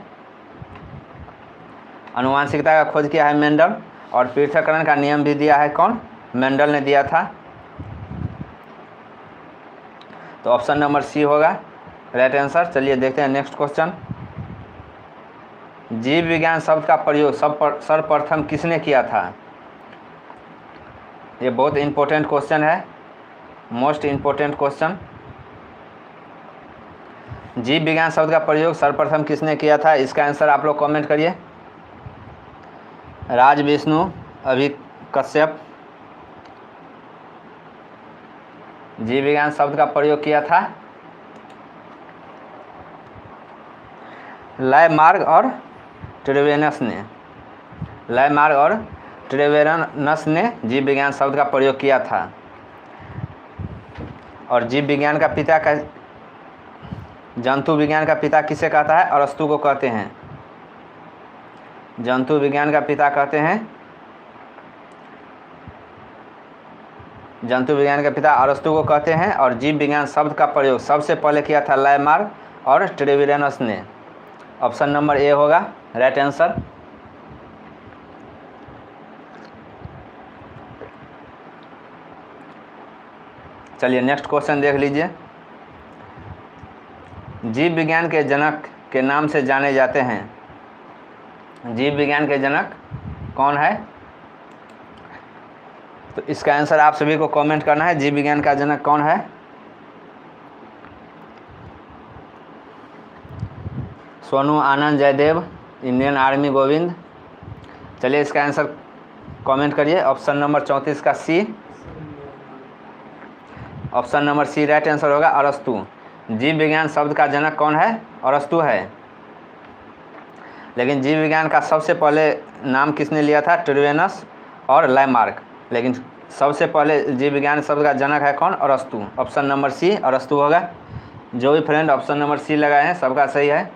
आनुवांशिकता का खोज किया है मेंडल। और पृथक्करण का नियम भी दिया है कौन? मेंडल ने दिया था। तो ऑप्शन नंबर सी होगा राइट आंसर। चलिए देखते हैं नेक्स्ट क्वेश्चन। जीव विज्ञान शब्द का प्रयोग सर्वप्रथम किसने किया था? ये बहुत इंपॉर्टेंट क्वेश्चन है, मोस्ट इंपॉर्टेंट क्वेश्चन। जीव विज्ञान शब्द का प्रयोग सर्वप्रथम किसने किया था? इसका आंसर आप लोग कमेंट करिए। राज, विष्णु, अभी, कश्यप। जीव विज्ञान शब्द का प्रयोग किया था लाइमार्क और ट्रेवेनस ने। लाइमार्क और ट्रेवेनस ने जीव विज्ञान शब्द का प्रयोग किया था। और जीव विज्ञान का पिता का, जंतु विज्ञान का पिता किसे कहता है? अरस्तु को कहते हैं। जंतु विज्ञान का पिता कहते हैं, जंतु विज्ञान के पिता अरस्तु को कहते हैं। और जीव विज्ञान शब्द का प्रयोग सबसे पहले किया था लाइमार्क और ट्रेवेनस ने। ऑप्शन नंबर ए होगा राइट आंसर। चलिए नेक्स्ट क्वेश्चन देख लीजिए। जीव विज्ञान के जनक के नाम से जाने जाते हैं। जीव विज्ञान के जनक कौन है? तो इसका आंसर आप सभी को कमेंट करना है। जीव विज्ञान का जनक कौन है? Sonu, Anand, Jaidev, Indian army, Govind. चलिए इसका आंसर कमेंट करिए। ऑप्शन नंबर 34 का C. Option number C right answer होगा अरस्तु। जीव विज्ञान शब्द का जनक कौन है? अरस्तु है। लेकिन जीव विज्ञान का सबसे पहले नाम किसने लिया था? ट्रेवेनस और लाइमार्क। लेकिन सबसे पहले जीव विज्ञान शब्द का जनक है कौन? अरस्तु। ऑप्शन नंबर सी अरस्तु होगा। जो भी फ्रेंड ऑप्शन नंबर सी लगाए हैं सबका सही है।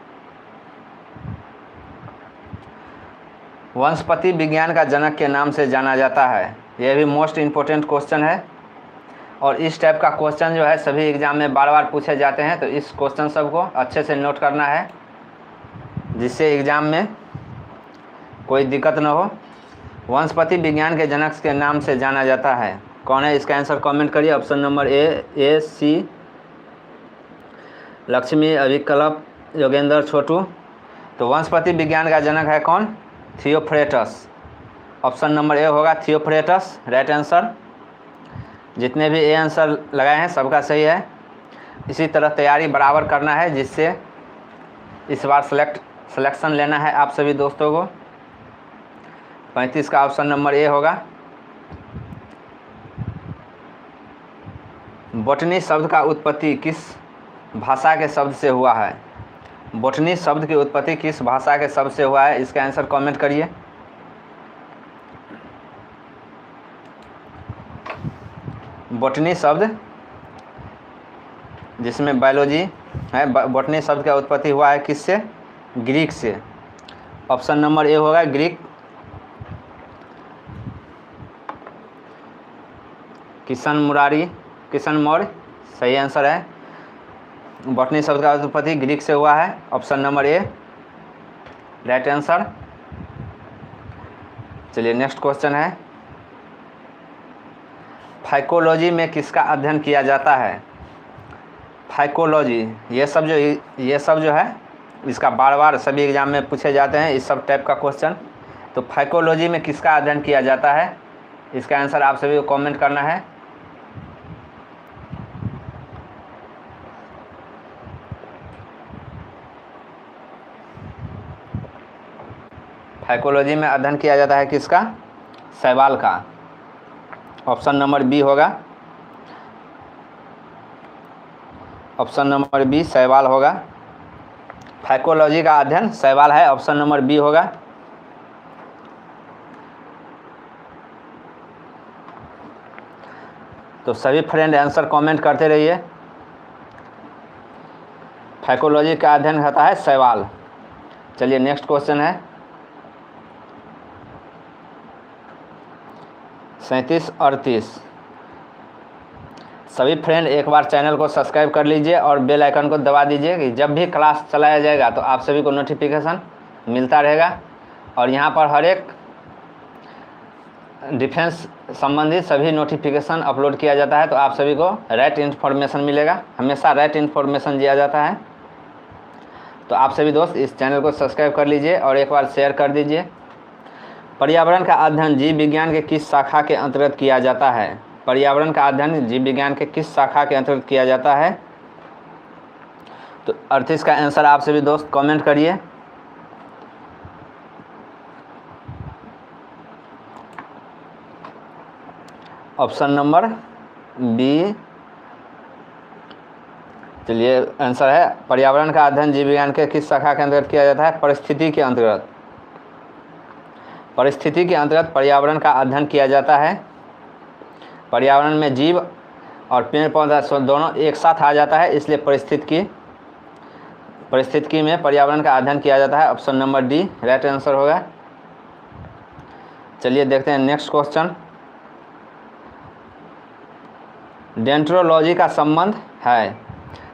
वनस्पति विज्ञान का जनक के नाम से जाना जाता है। यह भी मोस्ट इम्पोर्टेंट क्वेश्चन है और इस टाइप का क्वेश्चन जो है सभी एग्ज़ाम में बार बार पूछे जाते हैं, तो इस क्वेश्चन सबको अच्छे से नोट करना है जिससे एग्ज़ाम में कोई दिक्कत न हो। वनस्पति विज्ञान के जनक के नाम से जाना जाता है, कौन है? इसका आंसर कमेंट करिए। ऑप्शन नंबर ए सी लक्ष्मी अभिकल्प योगेंद्र छोटू। तो वनस्पति विज्ञान का जनक है कौन? थियोफ्रेटस। ऑप्शन नंबर ए होगा थियोफ्रेटस राइट आंसर। जितने भी ए आंसर लगाए हैं सबका सही है। इसी तरह तैयारी बराबर करना है जिससे इस बार सिलेक्शन लेना है आप सभी दोस्तों को। 35 का ऑप्शन नंबर ए होगा। बॉटनी शब्द का उत्पत्ति किस भाषा के शब्द से हुआ है? बॉटनी शब्द की उत्पत्ति किस भाषा के शब्द से हुआ है? इसका आंसर कमेंट करिए। बॉटनी शब्द जिसमें बायोलॉजी है, बॉटनी शब्द का उत्पत्ति हुआ है किससे? ग्रीक से। ऑप्शन नंबर ए होगा ग्रीक। किशन मौर्य सही आंसर है। बॉटनी शब्द का उत्पत्ति ग्रीक से हुआ है। Option number A right answer. चलिए नेक्स्ट क्वेश्चन है, फाइकोलॉजी में किसका अध्ययन किया जाता है? फाइकोलॉजी ये सब जो है इसका बार बार सभी एग्जाम में पूछे जाते हैं इस सब टाइप का क्वेश्चन। तो फाइकोलॉजी में किसका अध्ययन किया जाता है? इसका आंसर आप सभी को कमेंट करना है। फाइकोलॉजी में अध्ययन किया जाता है किसका? शैवाल का। ऑप्शन नंबर बी होगा। ऑप्शन नंबर बी शैवाल होगा। फाइकोलॉजी का अध्ययन शैवाल है। ऑप्शन नंबर बी होगा। तो सभी फ्रेंड आंसर कमेंट करते रहिए। फाइकोलॉजी का अध्ययन होता है शैवाल। चलिए नेक्स्ट क्वेश्चन है 37-38। सभी फ्रेंड एक बार चैनल को सब्सक्राइब कर लीजिए और बेल आइकन को दबा दीजिए कि जब भी क्लास चलाया जाएगा तो आप सभी को नोटिफिकेशन मिलता रहेगा। और यहाँ पर हर एक डिफेंस संबंधित सभी नोटिफिकेशन अपलोड किया जाता है, तो आप सभी को राइट इन्फॉर्मेशन मिलेगा। हमेशा राइट इन्फॉर्मेशन दिया जाता है। तो आप सभी दोस्त इस चैनल को सब्सक्राइब कर लीजिए और एक बार शेयर कर दीजिए। पर्यावरण का अध्ययन जीव विज्ञान के किस शाखा के अंतर्गत किया जाता है? पर्यावरण का अध्ययन जीव विज्ञान के किस शाखा के अंतर्गत किया जाता है? तो 38 का आंसर आप सभी दोस्त कमेंट करिए। Option number B. चलिए आंसर है पर्यावरण का अध्ययन जीव विज्ञान के किस शाखा के अंतर्गत किया जाता है? परिस्थिति के अंतर्गत। परिस्थिति के अंतर्गत पर्यावरण का अध्ययन किया जाता है। पर्यावरण में जीव और पेड़ पौधा दोनों एक साथ आ जाता है, इसलिए परिस्थितिकी में पर्यावरण का अध्ययन किया जाता है। Option number D right answer होगा। चलिए देखते हैं नेक्स्ट क्वेश्चन। डेंड्रोलॉजी का संबंध है।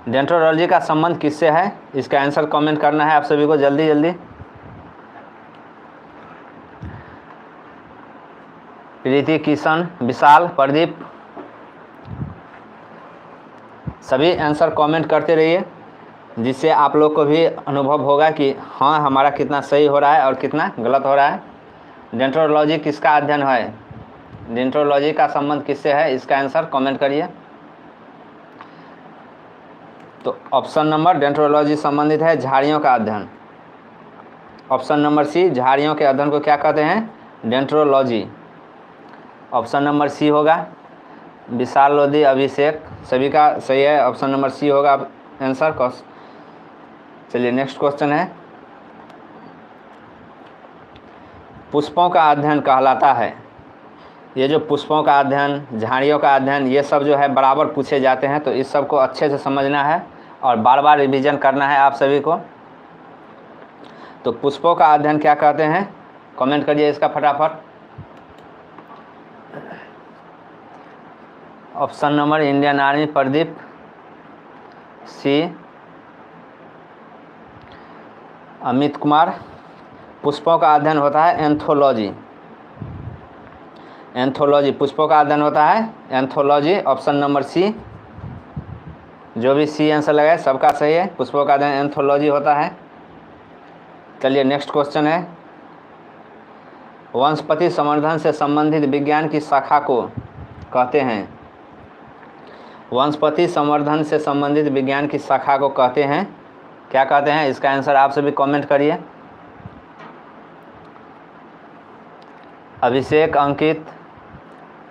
डेंड्रोलॉजी का संबंध किससे है? इसका आंसर कमेंट करना है आप सभी को जल्दी जल्दी। प्रीति, किशन, विशाल, प्रदीप सभी आंसर कमेंट करते रहिए जिससे आप लोग को भी अनुभव होगा कि हाँ हमारा कितना सही हो रहा है और कितना गलत हो रहा है। डेंड्रोलॉजी किसका अध्ययन है? डेंड्रोलॉजी का संबंध किससे है? इसका आंसर कमेंट करिए। तो ऑप्शन नंबर डेंड्रोलॉजी संबंधित है झाड़ियों का अध्ययन। ऑप्शन नंबर सी झाड़ियों के अध्ययन को क्या कहते हैं? डेंड्रोलॉजी। ऑप्शन नंबर सी होगा। विशाल, लोधी, अभिषेक सभी का सही है। ऑप्शन नंबर सी होगा आंसर। चलिए नेक्स्ट क्वेश्चन है, पुष्पों का अध्ययन कहलाता है। ये जो पुष्पों का अध्ययन, झाड़ियों का अध्ययन, ये सब जो है बराबर पूछे जाते हैं, तो इस सब को अच्छे से समझना है और बार बार रिवीजन करना है आप सभी को। तो पुष्पों का अध्ययन क्या कहते हैं? कमेंट करिए इसका फटाफट। Option number Indian army Pradeep. C Amit Kumar. पुष्पों का अध्ययन होता है एंथोलॉजी। एंथोलॉजी, पुष्पों का अध्ययन होता है एंथोलॉजी। ऑप्शन नंबर सी। जो भी सी आंसर लगाए सबका सही है, पुष्पों का अध्ययन एंथोलॉजी होता है। चलिए नेक्स्ट क्वेश्चन है, वनस्पति संवर्धन से संबंधित विज्ञान की शाखा को कहते हैं। वनस्पति संवर्धन से संबंधित विज्ञान की शाखा को कहते हैं, क्या कहते हैं? इसका आंसर आप सभी कमेंट करिए। अभिषेक, अंकित,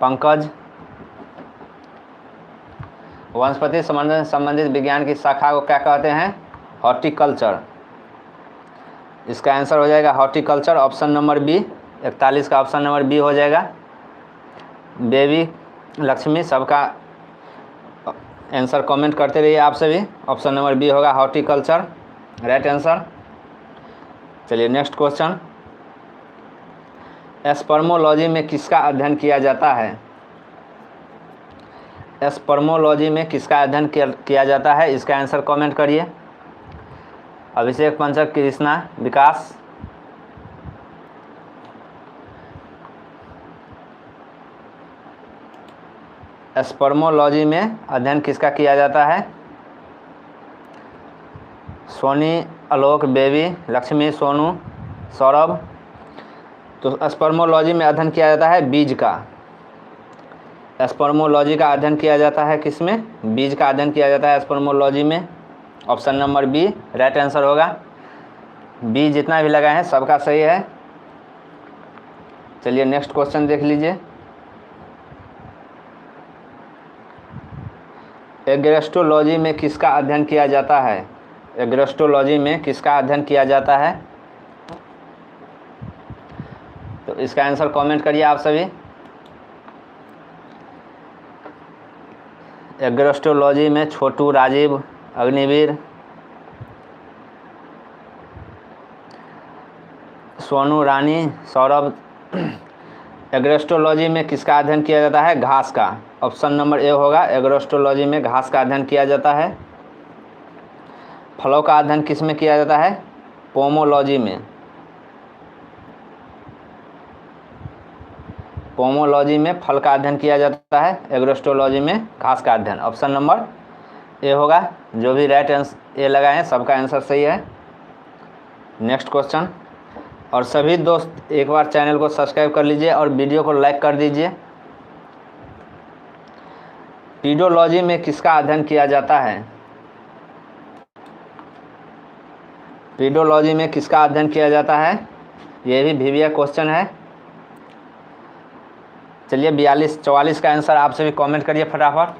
पंकज। वनस्पति संवर्धन से संबंधित विज्ञान की शाखा को क्या कहते हैं? हॉर्टिकल्चर। इसका आंसर हो जाएगा हॉर्टिकल्चर। ऑप्शन नंबर बी, 41 का ऑप्शन नंबर बी हो जाएगा। बेबी, लक्ष्मी, सबका आंसर कमेंट करते रहिए आप सभी। ऑप्शन नंबर बी होगा हॉर्टिकल्चर, राइट आंसर। चलिए नेक्स्ट क्वेश्चन, स्पर्मोलॉजी में किसका अध्ययन किया जाता है? स्पर्मोलॉजी में किसका अध्ययन किया जाता है? इसका आंसर कमेंट करिए। अभिषेक, पंचक, कृष्णा, विकास। स्पर्मोलॉजी में अध्ययन किसका किया जाता है? सोनी, आलोक, बेबी, लक्ष्मी, सोनू, सौरभ। तो स्पर्मोलॉजी में अध्ययन किया जाता है बीज का। स्पर्मोलॉजी का अध्ययन किया जाता है किसमें? बीज का अध्ययन किया जाता है स्पर्मोलॉजी में। Option number B right answer होगा। बी जितना भी लगा है सबका सही है। चलिए नेक्स्ट क्वेश्चन देख लीजिए, एग्रेस्टोलॉजी में किसका अध्ययन किया जाता है? एग्रेस्टोलॉजी में किसका अध्ययन किया जाता है? तो इसका आंसर कमेंट करिए आप सभी। एग्रेस्टोलॉजी में छोटू, राजीव, अग्निवीर, सोनू, रानी, सौरभ। एग्रेस्टोलॉजी में किसका अध्ययन किया जाता है? घास का। ऑप्शन नंबर ए होगा, एग्रेस्टोलॉजी में घास का अध्ययन किया जाता है। फलों का अध्ययन किस में किया जाता है? पोमोलॉजी में। पोमोलॉजी में फल का अध्ययन किया जाता है, एग्रेस्टोलॉजी में घास का अध्ययन। ऑप्शन नंबर ए होगा। जो भी राइट आंसर ए लगाए हैं सबका आंसर सही है। नेक्स्ट क्वेश्चन, और सभी दोस्त एक बार चैनल को सब्सक्राइब कर लीजिए और वीडियो को लाइक कर दीजिए। पीडोलॉजी में किसका अध्ययन किया जाता है? पीडोलॉजी में किसका अध्ययन किया जाता है? ये भी वीवीआई क्वेश्चन है। चलिए 44 का आंसर आप सभी कमेंट करिए फटाफट।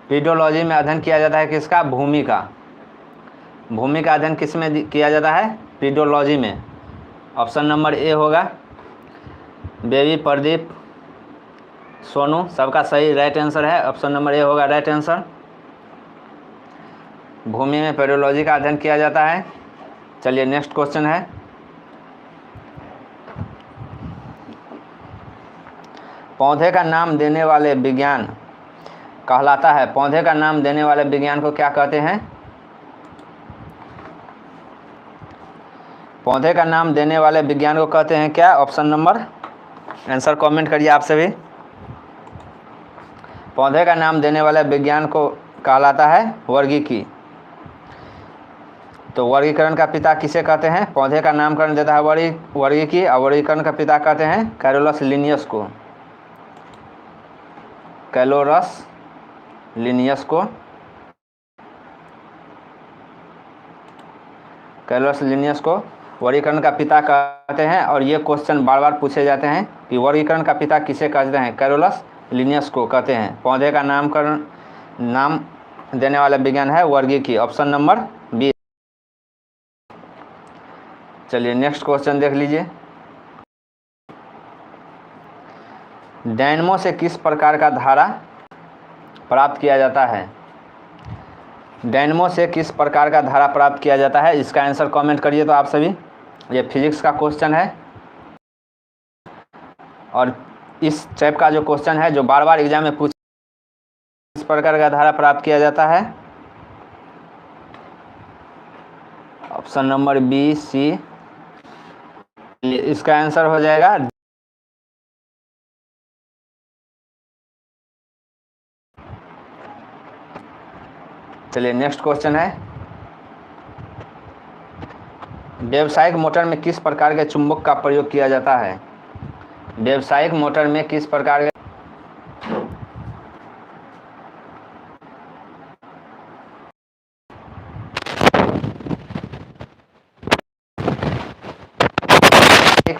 पीडोलॉजी में अध्ययन किया जाता है किसका? भूमि का। भूमि का अध्ययन किस में किया जाता है? पीडोलॉजी में। ऑप्शन नंबर ए होगा। बेबी, प्रदीप, सोनू, सबका सही राइट आंसर है। ऑप्शन नंबर ए होगा राइट आंसर। भूमि में पीडोलॉजी का अध्ययन किया जाता है। चलिए नेक्स्ट क्वेश्चन है, पौधे का नाम देने वाले विज्ञान कहलाता है। पौधे का नाम देने वाले विज्ञान को क्या कहते हैं? पौधे का नाम देने वाले विज्ञान को कहते हैं क्या? ऑप्शन नंबर, आंसर कमेंट करिए आप सभी। पौधे का नाम देने वाले विज्ञान को कहलाता है वर्गीकी। तो वर्गीकरण का पिता किसे कहते हैं? पौधे का नामकरण देता है वर्गीकी, और वर्गीकरण का पिता कहते हैं कैरोलस लिनियस को। कैलोरस लिनियस को, कैलोरस लिनियस को वर्गीकरण का पिता कहते हैं। और ये क्वेश्चन बार बार पूछे जाते हैं कि वर्गीकरण का पिता किसे कहते हैं? कैरोलस लिनियस को कहते हैं। पौधे का नामकरण नाम देने वाला विज्ञान है वर्गीकी। Option number B. चलिए नेक्स्ट क्वेश्चन देख लीजिए, डायनमो से किस प्रकार का धारा प्राप्त किया जाता है? डायनमो से किस प्रकार का धारा प्राप्त किया जाता है, इसका आंसर कमेंट करिए तो आप सभी। ये फिजिक्स का क्वेश्चन है और इस टाइप का जो क्वेश्चन है जो बार बार एग्जाम में पूछ, किस प्रकार का धारा प्राप्त किया जाता है, ऑप्शन नंबर बी सी, इसका आंसर हो जाएगा। चलिए नेक्स्ट क्वेश्चन है, व्यावसायिक मोटर में किस प्रकार के चुंबक का प्रयोग किया जाता है, व्यावसायिक मोटर में किस प्रकार के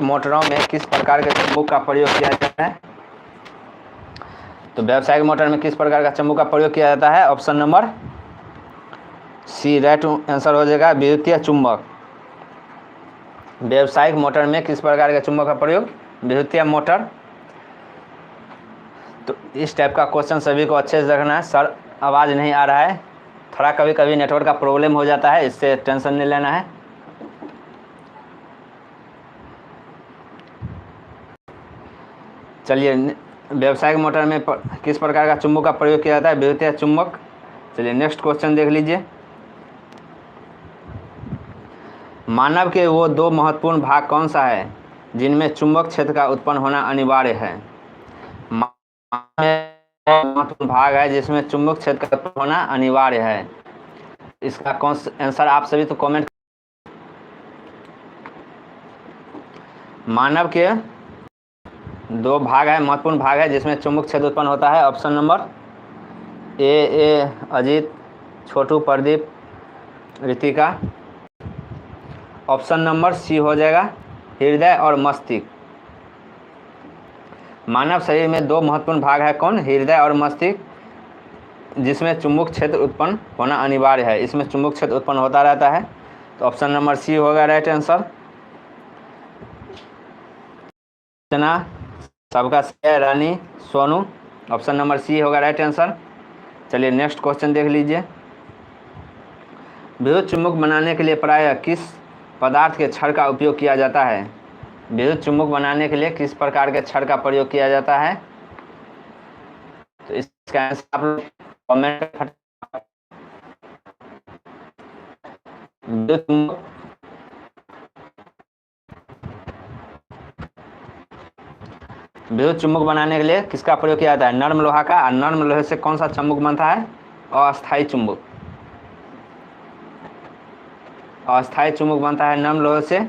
मोटरों में किस प्रकार के चुंबक का प्रयोग किया जाता है, तो व्यावसायिक मोटर में किस प्रकार का चुंबक का प्रयोग किया जाता है, option number C right answer हो जाएगा, विद्युतीय चुंबक। व्यावसायिक मोटर में किस प्रकार के चुंबक का प्रयोग, विद्युतीय मोटर। तो इस टाइप का क्वेश्चन सभी को अच्छे से रखना है। सर आवाज़ नहीं आ रहा है, थोड़ा कभी कभी नेटवर्क का प्रॉब्लम हो जाता है, इससे टेंशन नहीं लेना है। चलिए व्यावसायिक मोटर में किस प्रकार का चुंबक का प्रयोग किया जाता है, विद्युतीय चुंबक। चलिए नेक्स्ट क्वेश्चन देख लीजिए, मानव के वो दो महत्वपूर्ण भाग कौन सा है जिनमें चुंबक क्षेत्र का उत्पन्न होना अनिवार्य है, महत्वपूर्ण भाग है जिसमें चुंबक क्षेत्र का उत्पन्न होना अनिवार्य है, इसका कौन सा आंसर आप सभी तो कमेंट। मानव के दो भाग है, महत्वपूर्ण भाग है जिसमें चुंबक क्षेत्र उत्पन्न होता है, option number A Ajit, Chhotu, Pradeep, Ritika. Option number C हो जाएगा, हृदय और मस्तिष्क। मानव शरीर में दो महत्वपूर्ण भाग है, कौन, हृदय और मस्तिष्क, जिसमें चुंबक क्षेत्र उत्पन्न होना अनिवार्य है, इसमें चुंबक क्षेत्र उत्पन्न होता रहता है, तो ऑप्शन नंबर सी होगा राइट आंसर। सबका सही है, रानी, सोनू, ऑप्शन नंबर सी होगा राइट आंसर। चलिए नेक्स्ट क्वेश्चन देख लीजिए, विद्युत चुंबक बनाने के लिए प्रायः किस पदार्थ के छड़ का उपयोग किया जाता है, विद्युत चुंबक बनाने के लिए किस प्रकार के छड़ का प्रयोग किया जाता है, तो इसका आंसर आप लोग कमेंट। विद्युत चुंबक बनाने के लिए किसका प्रयोग किया जाता है, नर्म लोहा का। और नर्म लोहे से कौन सा चुंबक बनता है, अस्थायी चुंबक। अस्थायी चुंबक बनता है नर्म लोहे से,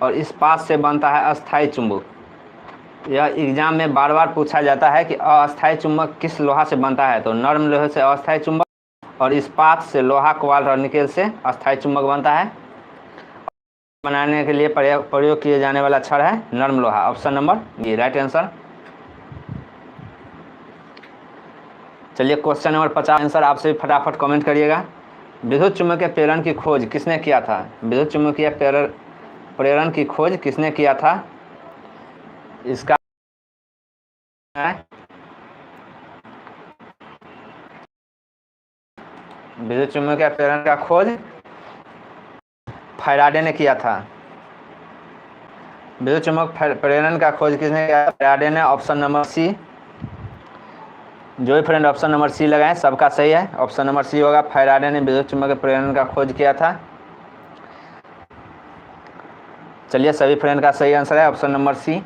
और इस्पात से बनता है अस्थायी चुंबक। यह एग्जाम में बार बार पूछा जाता है कि अस्थायी चुंबक किस लोहा से बनता है, तो नर्म लोहे से अस्थायी चुंबक, और इस्पात से लोहा, कोबाल्ट और निकेल से अस्थायी चुंबक बनता है। बनाने के लिए प्रयोग किए जाने वाला छड़ है नर्म लोहा, option number B right answer. चलिए क्वेश्चन नंबर 50 आंसर आप सभी फटाफट कमेंट करिएगा। विद्युत चुम्बकीय प्रेरण की खोज किसने किया था, विद्युत चुम्बकीय प्रेरण की खोज किसने किया था, इसका है विद्युत चुम्बकीय प्रेरण का खोज फैराडे ने किया था। विद्युत चुम्बक प्रेरण का खोज किसने किया, फैराडे ने, ऑप्शन नंबर सी। जो भी फ्रेंड ऑप्शन नंबर सी लगाएं सबका सही है, ऑप्शन नंबर सी होगा, फैराडे ने विद्युत चुम्बकीय प्रेरण का खोज किया था। चलिए सभी फ्रेंड का सही आंसर है ऑप्शन नंबर सी।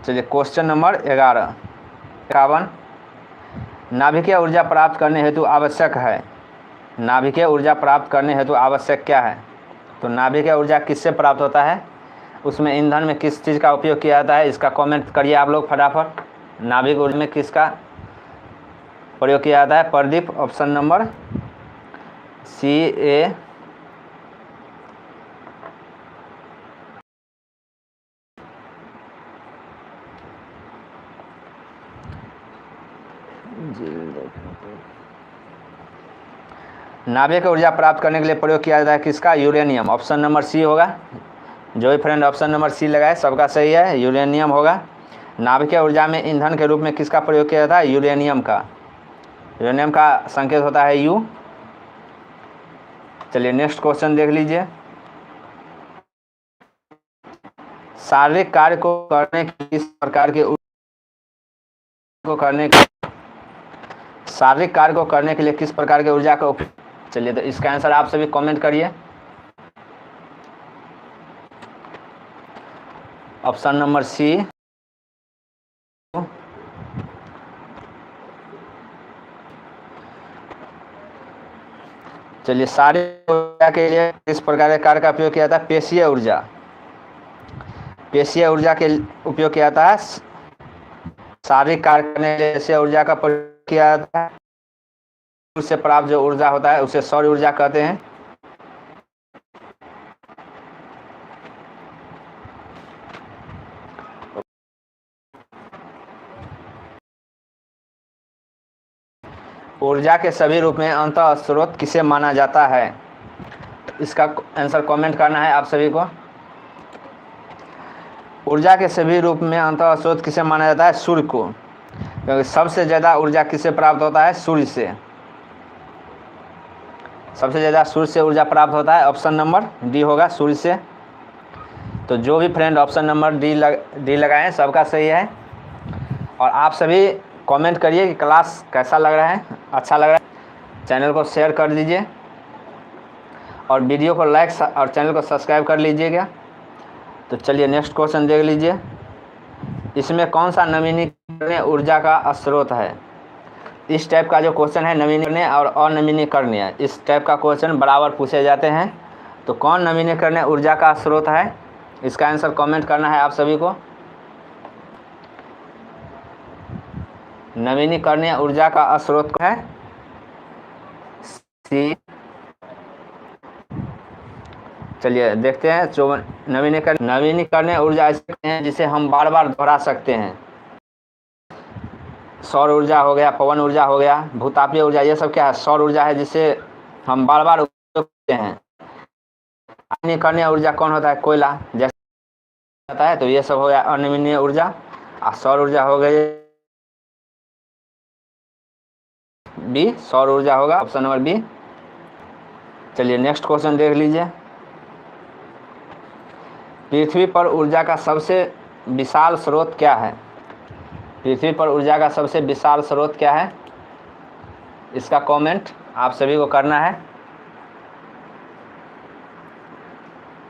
चलिए क्वेश्चन नंबर 11 51, नाभिकीय ऊर्जा प्राप्त करने हेतु आवश्यक है, नाभिकीय ऊर्जा प्राप्त करने हेतु आवश्यक क्या है, तो नाभिकीय ऊर्जा किससे प्राप्त होता है, उसमें ईंधन में किस चीज़ का उपयोग किया जाता है, इसका कमेंट करिए आप लोग फटाफट। नाभिक ऊर्जा में किसका प्रयोग किया जाता है, प्रदीप, ऑप्शन नंबर सी ए। नाभिक ऊर्जा प्राप्त करने के लिए प्रयोग किया जाता है किसका, यूरेनियम, ऑप्शन नंबर सी होगा। जो भी फ्रेंड ऑप्शन नंबर सी लगाए सबका सही है, यूरेनियम होगा। नाभिकीय ऊर्जा में ईंधन के रूप में किसका प्रयोग किया जाता है, यूरेनियम का। यूरेनियम का संकेत होता है U। चलिए नेक्स्ट क्वेश्चन देख लीजिए। शारीरिक कार्य को करने के किस प्रकार के शारीरिक कार्य को करने के लिए किस प्रकार के ऊर्जा का उपयोग। चलिए तो इसका आंसर आप सभी कमेंट करिए। Option number C. चलिए शारीरिक ऊर्जा के लिए किस प्रकार के कार्य का उपयोग किया जाता है। पेशीय ऊर्जा। पेशीय ऊर्जा के उपयोग किया जाता है। शारीरिक कार्य करने के लिए पेशीय ऊर्जा का प्रयोग किया जाता है। उससे प्राप्त जो ऊर्जा होता है उसे सौर ऊर्जा कहते हैं। ऊर्जा के सभी रूप में अंतः स्रोत किसे माना जाता है। इसका आंसर कमेंट करना है आप सभी को। ऊर्जा के सभी रूप में अंतः स्रोत किसे माना जाता है। सूर्य को, क्योंकि सबसे ज़्यादा ऊर्जा किससे प्राप्त होता है। सूर्य से। सबसे ज़्यादा सूर्य से ऊर्जा प्राप्त होता है। ऑप्शन नंबर डी होगा, सूर्य से। तो जो भी फ्रेंड ऑप्शन नंबर डी लगाएं सबका सही है। और आप सभी कमेंट करिए कि क्लास कैसा लग रहा है, अच्छा लग रहा है। चैनल को शेयर कर दीजिए और वीडियो को लाइक और चैनल को सब्सक्राइब कर लीजिएगा। तो चलिए नेक्स्ट क्वेश्चन देख लीजिए। इसमें कौन सा नवीनीकरणीय ऊर्जा का स्रोत है। इस टाइप का जो क्वेश्चन है नवीनीकरणीय और अनवीनीकरणीय, इस टाइप का क्वेश्चन बराबर पूछे जाते हैं। तो कौन नवीनीकरणीय ऊर्जा का स्रोत है, इसका आंसर कमेंट करना है आप सभी को। नवीनीकरणीय ऊर्जा का स्रोत है सी। चलिए देखते हैं। जो नवीनीकरणीय ऊर्जा ऐसे हैं जिसे हम बार बार दोहरा सकते हैं। सौर ऊर्जा हो गया, पवन ऊर्जा हो गया, भूतापीय ऊर्जा, ये सब क्या है। सौर ऊर्जा है जिसे हम बार बार उपयोग करते हैं। नवीनीकरणीय ऊर्जा कौन होता है। कोयला जैसे होता है। तो ये सब हो गया अनवीनीय ऊर्जा। और सौर ऊर्जा हो गई बी, सौर ऊर्जा होगा ऑप्शन नंबर बी। चलिए नेक्स्ट क्वेश्चन देख लीजिए। पृथ्वी पर ऊर्जा का सबसे विशाल स्रोत क्या है। पृथ्वी पर ऊर्जा का सबसे विशाल स्रोत क्या है, इसका कमेंट आप सभी को करना है।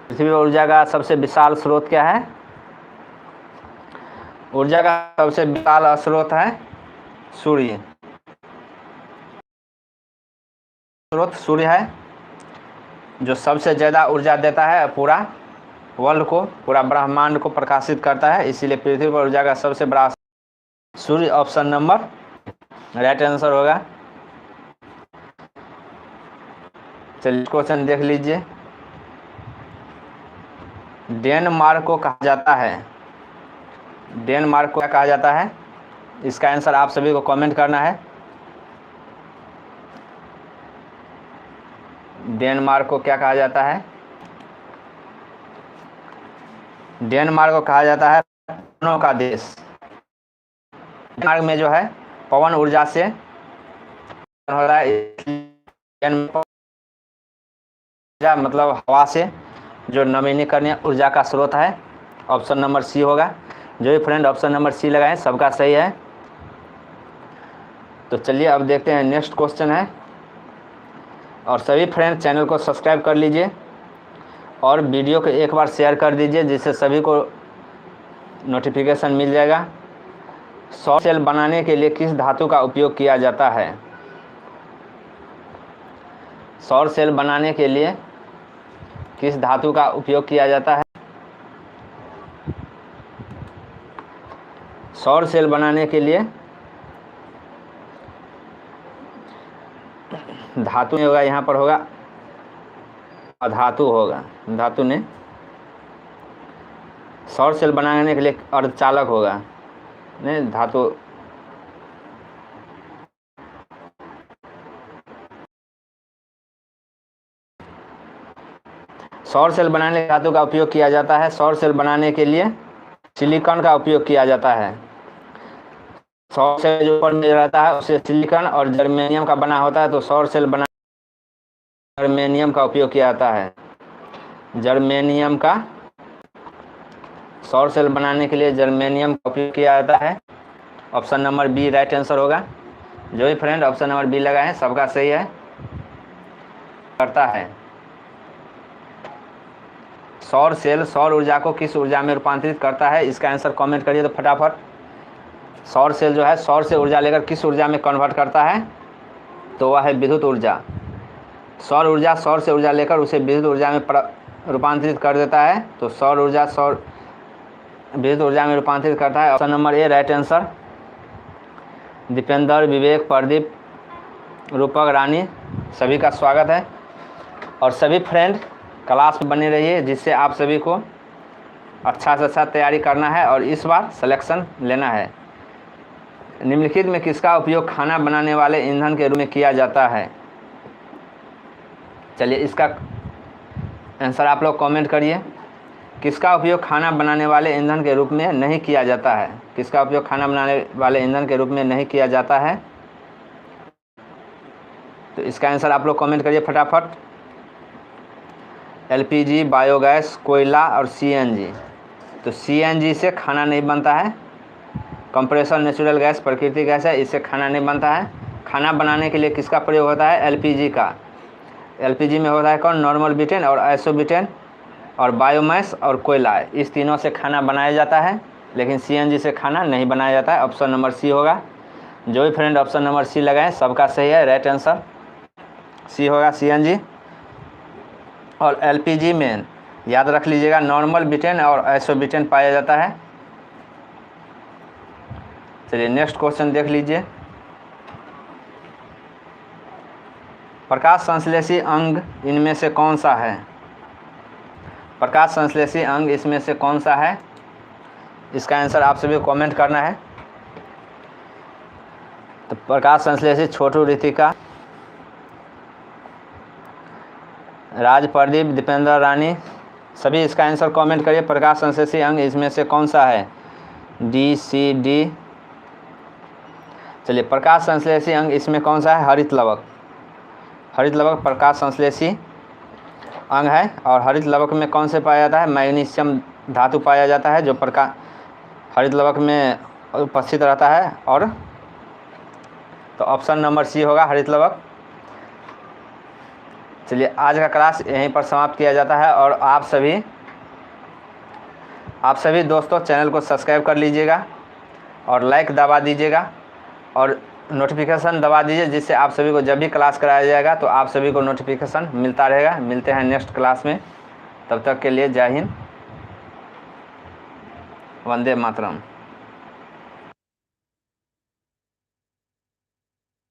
पृथ्वी पर ऊर्जा का सबसे विशाल स्रोत क्या है। ऊर्जा का सबसे विशाल स्रोत है सूर्य। स्रोत सूर्य है जो सबसे ज़्यादा ऊर्जा देता है पूरा वर्ल्ड को, पूरा ब्रह्मांड को प्रकाशित करता है। इसीलिए पृथ्वी पर ऊर्जा का सबसे बड़ा सूर्य ऑप्शन नंबर राइट आंसर होगा। चलिए क्वेश्चन देख लीजिए। डेनमार्क को कहा जाता है। डेनमार्क को क्या कहा जाता है, इसका आंसर आप सभी को कमेंट करना है। डेनमार्क को क्या कहा जाता है। डेनमार्क को कहा जाता है पवनों का देश। डेनमार्क में जो है पवन ऊर्जा से हो रहा है। मतलब हवा से जो नवीनीकरणीय ऊर्जा का स्रोत है। ऑप्शन नंबर सी होगा। जो भी फ्रेंड ऑप्शन नंबर सी लगाएं सबका सही है। तो चलिए अब देखते हैं नेक्स्ट क्वेश्चन है। और सभी फ्रेंड चैनल को सब्सक्राइब कर लीजिए और वीडियो को एक बार शेयर कर दीजिए जिससे सभी को नोटिफिकेशन मिल जाएगा। सौर सेल बनाने के लिए किस धातु का उपयोग किया जाता है। सौर सेल बनाने के लिए किस धातु का उपयोग किया जाता है। सौर सेल बनाने के लिए धातु नहीं होगा, यहाँ पर होगा अधातु होगा। धातु ने सौर सेल बनाने के लिए अर्धचालक होगा, नहीं धातु। सौर सेल बनाने के धातु का उपयोग किया जाता है। सौर सेल बनाने के लिए सिलिकॉन का उपयोग किया जाता है। सौर सेल जो ऊपर में रहता है उसे सिलिकॉन और जर्मेनियम का बना होता है, तो सौर सेल बना जर्मेनियम का उपयोग किया जाता है। जर्मेनियम का सौर सेल बनाने के लिए जर्मेनियम का उपयोग किया जाता है। Option number B right answer होगा। जो भी फ्रेंड ऑप्शन नंबर बी लगाए सबका सही है। करता है सौर सेल सौर ऊर्जा को किस ऊर्जा में रूपांतरित करता है, इसका आंसर कमेंट करिए तो फटाफट। सौर सेल जो है सौर से ऊर्जा लेकर किस ऊर्जा में कन्वर्ट करता है, तो वह है विद्युत ऊर्जा। सौर ऊर्जा सौर से ऊर्जा लेकर उसे विद्युत ऊर्जा में रूपांतरित कर देता है, तो सौर ऊर्जा सौर विद्युत ऊर्जा में रूपांतरित करता है। Option number A right answer. Dipendra, Vivek, Pradeep, Roopak, Rani सभी का स्वागत है। और सभी फ्रेंड क्लास में बने रहिए, जिससे आप सभी को अच्छा से अच्छा तैयारी करना है और इस बार सिलेक्शन लेना है। निम्नलिखित में किसका उपयोग खाना बनाने वाले ईंधन के रूप में किया जाता है? चलिए इसका आंसर आप लोग कमेंट करिए। किसका उपयोग खाना बनाने वाले ईंधन के रूप में नहीं किया जाता है? किसका उपयोग खाना बनाने वाले ईंधन के रूप में नहीं किया जाता है? तो इसका आंसर आप लोग कमेंट करिए फटाफट। एलपीजी, बायोगैस, कोयला और सीएनजी। तो सीएनजी से खाना नहीं बनता है। कंप्रेसर नेचुरल गैस प्राकृतिक गैस है, इससे खाना नहीं बनता है। खाना बनाने के लिए किसका प्रयोग होता है? एलपीजी का। एलपीजी में होता है कौन? नॉर्मल ब्यूटेन और आइसोब्यूटेन और बायोमास और कोयला। इस तीनों से खाना बनाया जाता है, लेकिन सीएनजी से खाना नहीं बनाया जाता है। ऑप्शन नंबर सी होगा। जो भी फ्रेंड ऑप्शन नंबर सी लगाएं सबका सही है। राइट आंसर सी होगा, सीएनजी। और एलपीजी में याद रख लीजिएगा नॉर्मल ब्यूटेन और आइसोब्यूटेन पाया जाता है। चलिए नेक्स्ट क्वेश्चन देख लीजिए। प्रकाश संश्लेषी अंग इनमें से कौन सा है? प्रकाश संश्लेषी अंग इसमें से कौन सा है? इसका आंसर आप सभी को कमेंट करना है। तो प्रकाश संश्लेषी छोटू, रितिका, राज, प्रदीप, दीपेंद्र, रानी सभी इसका आंसर कमेंट करिए। प्रकाश संश्लेषी अंग इसमें से कौन सा है? डी, सी, डी। चलिए प्रकाश संश्लेषी अंग इसमें कौन सा है? हरित लवक। हरित लवक प्रकाश संश्लेषी अंग है। और हरित लवक में कौन से पाया जाता है? मैग्नीशियम धातु पाया जाता है, जो प्रकाश हरित लवक में उपस्थित रहता है। और तो ऑप्शन नंबर सी होगा, हरित लवक। चलिए आज का क्लास यहीं पर समाप्त किया जाता है। और आप सभी दोस्तों चैनल को सब्सक्राइब कर लीजिएगा और लाइक दबा दीजिएगा और नोटिफिकेशन दबा दीजिए, जिससे आप सभी को जब भी क्लास कराया जाएगा तो आप सभी को नोटिफिकेशन मिलता रहेगा। मिलते हैं नेक्स्ट क्लास में, तब तक के लिए जय हिंद, वंदे मातरम।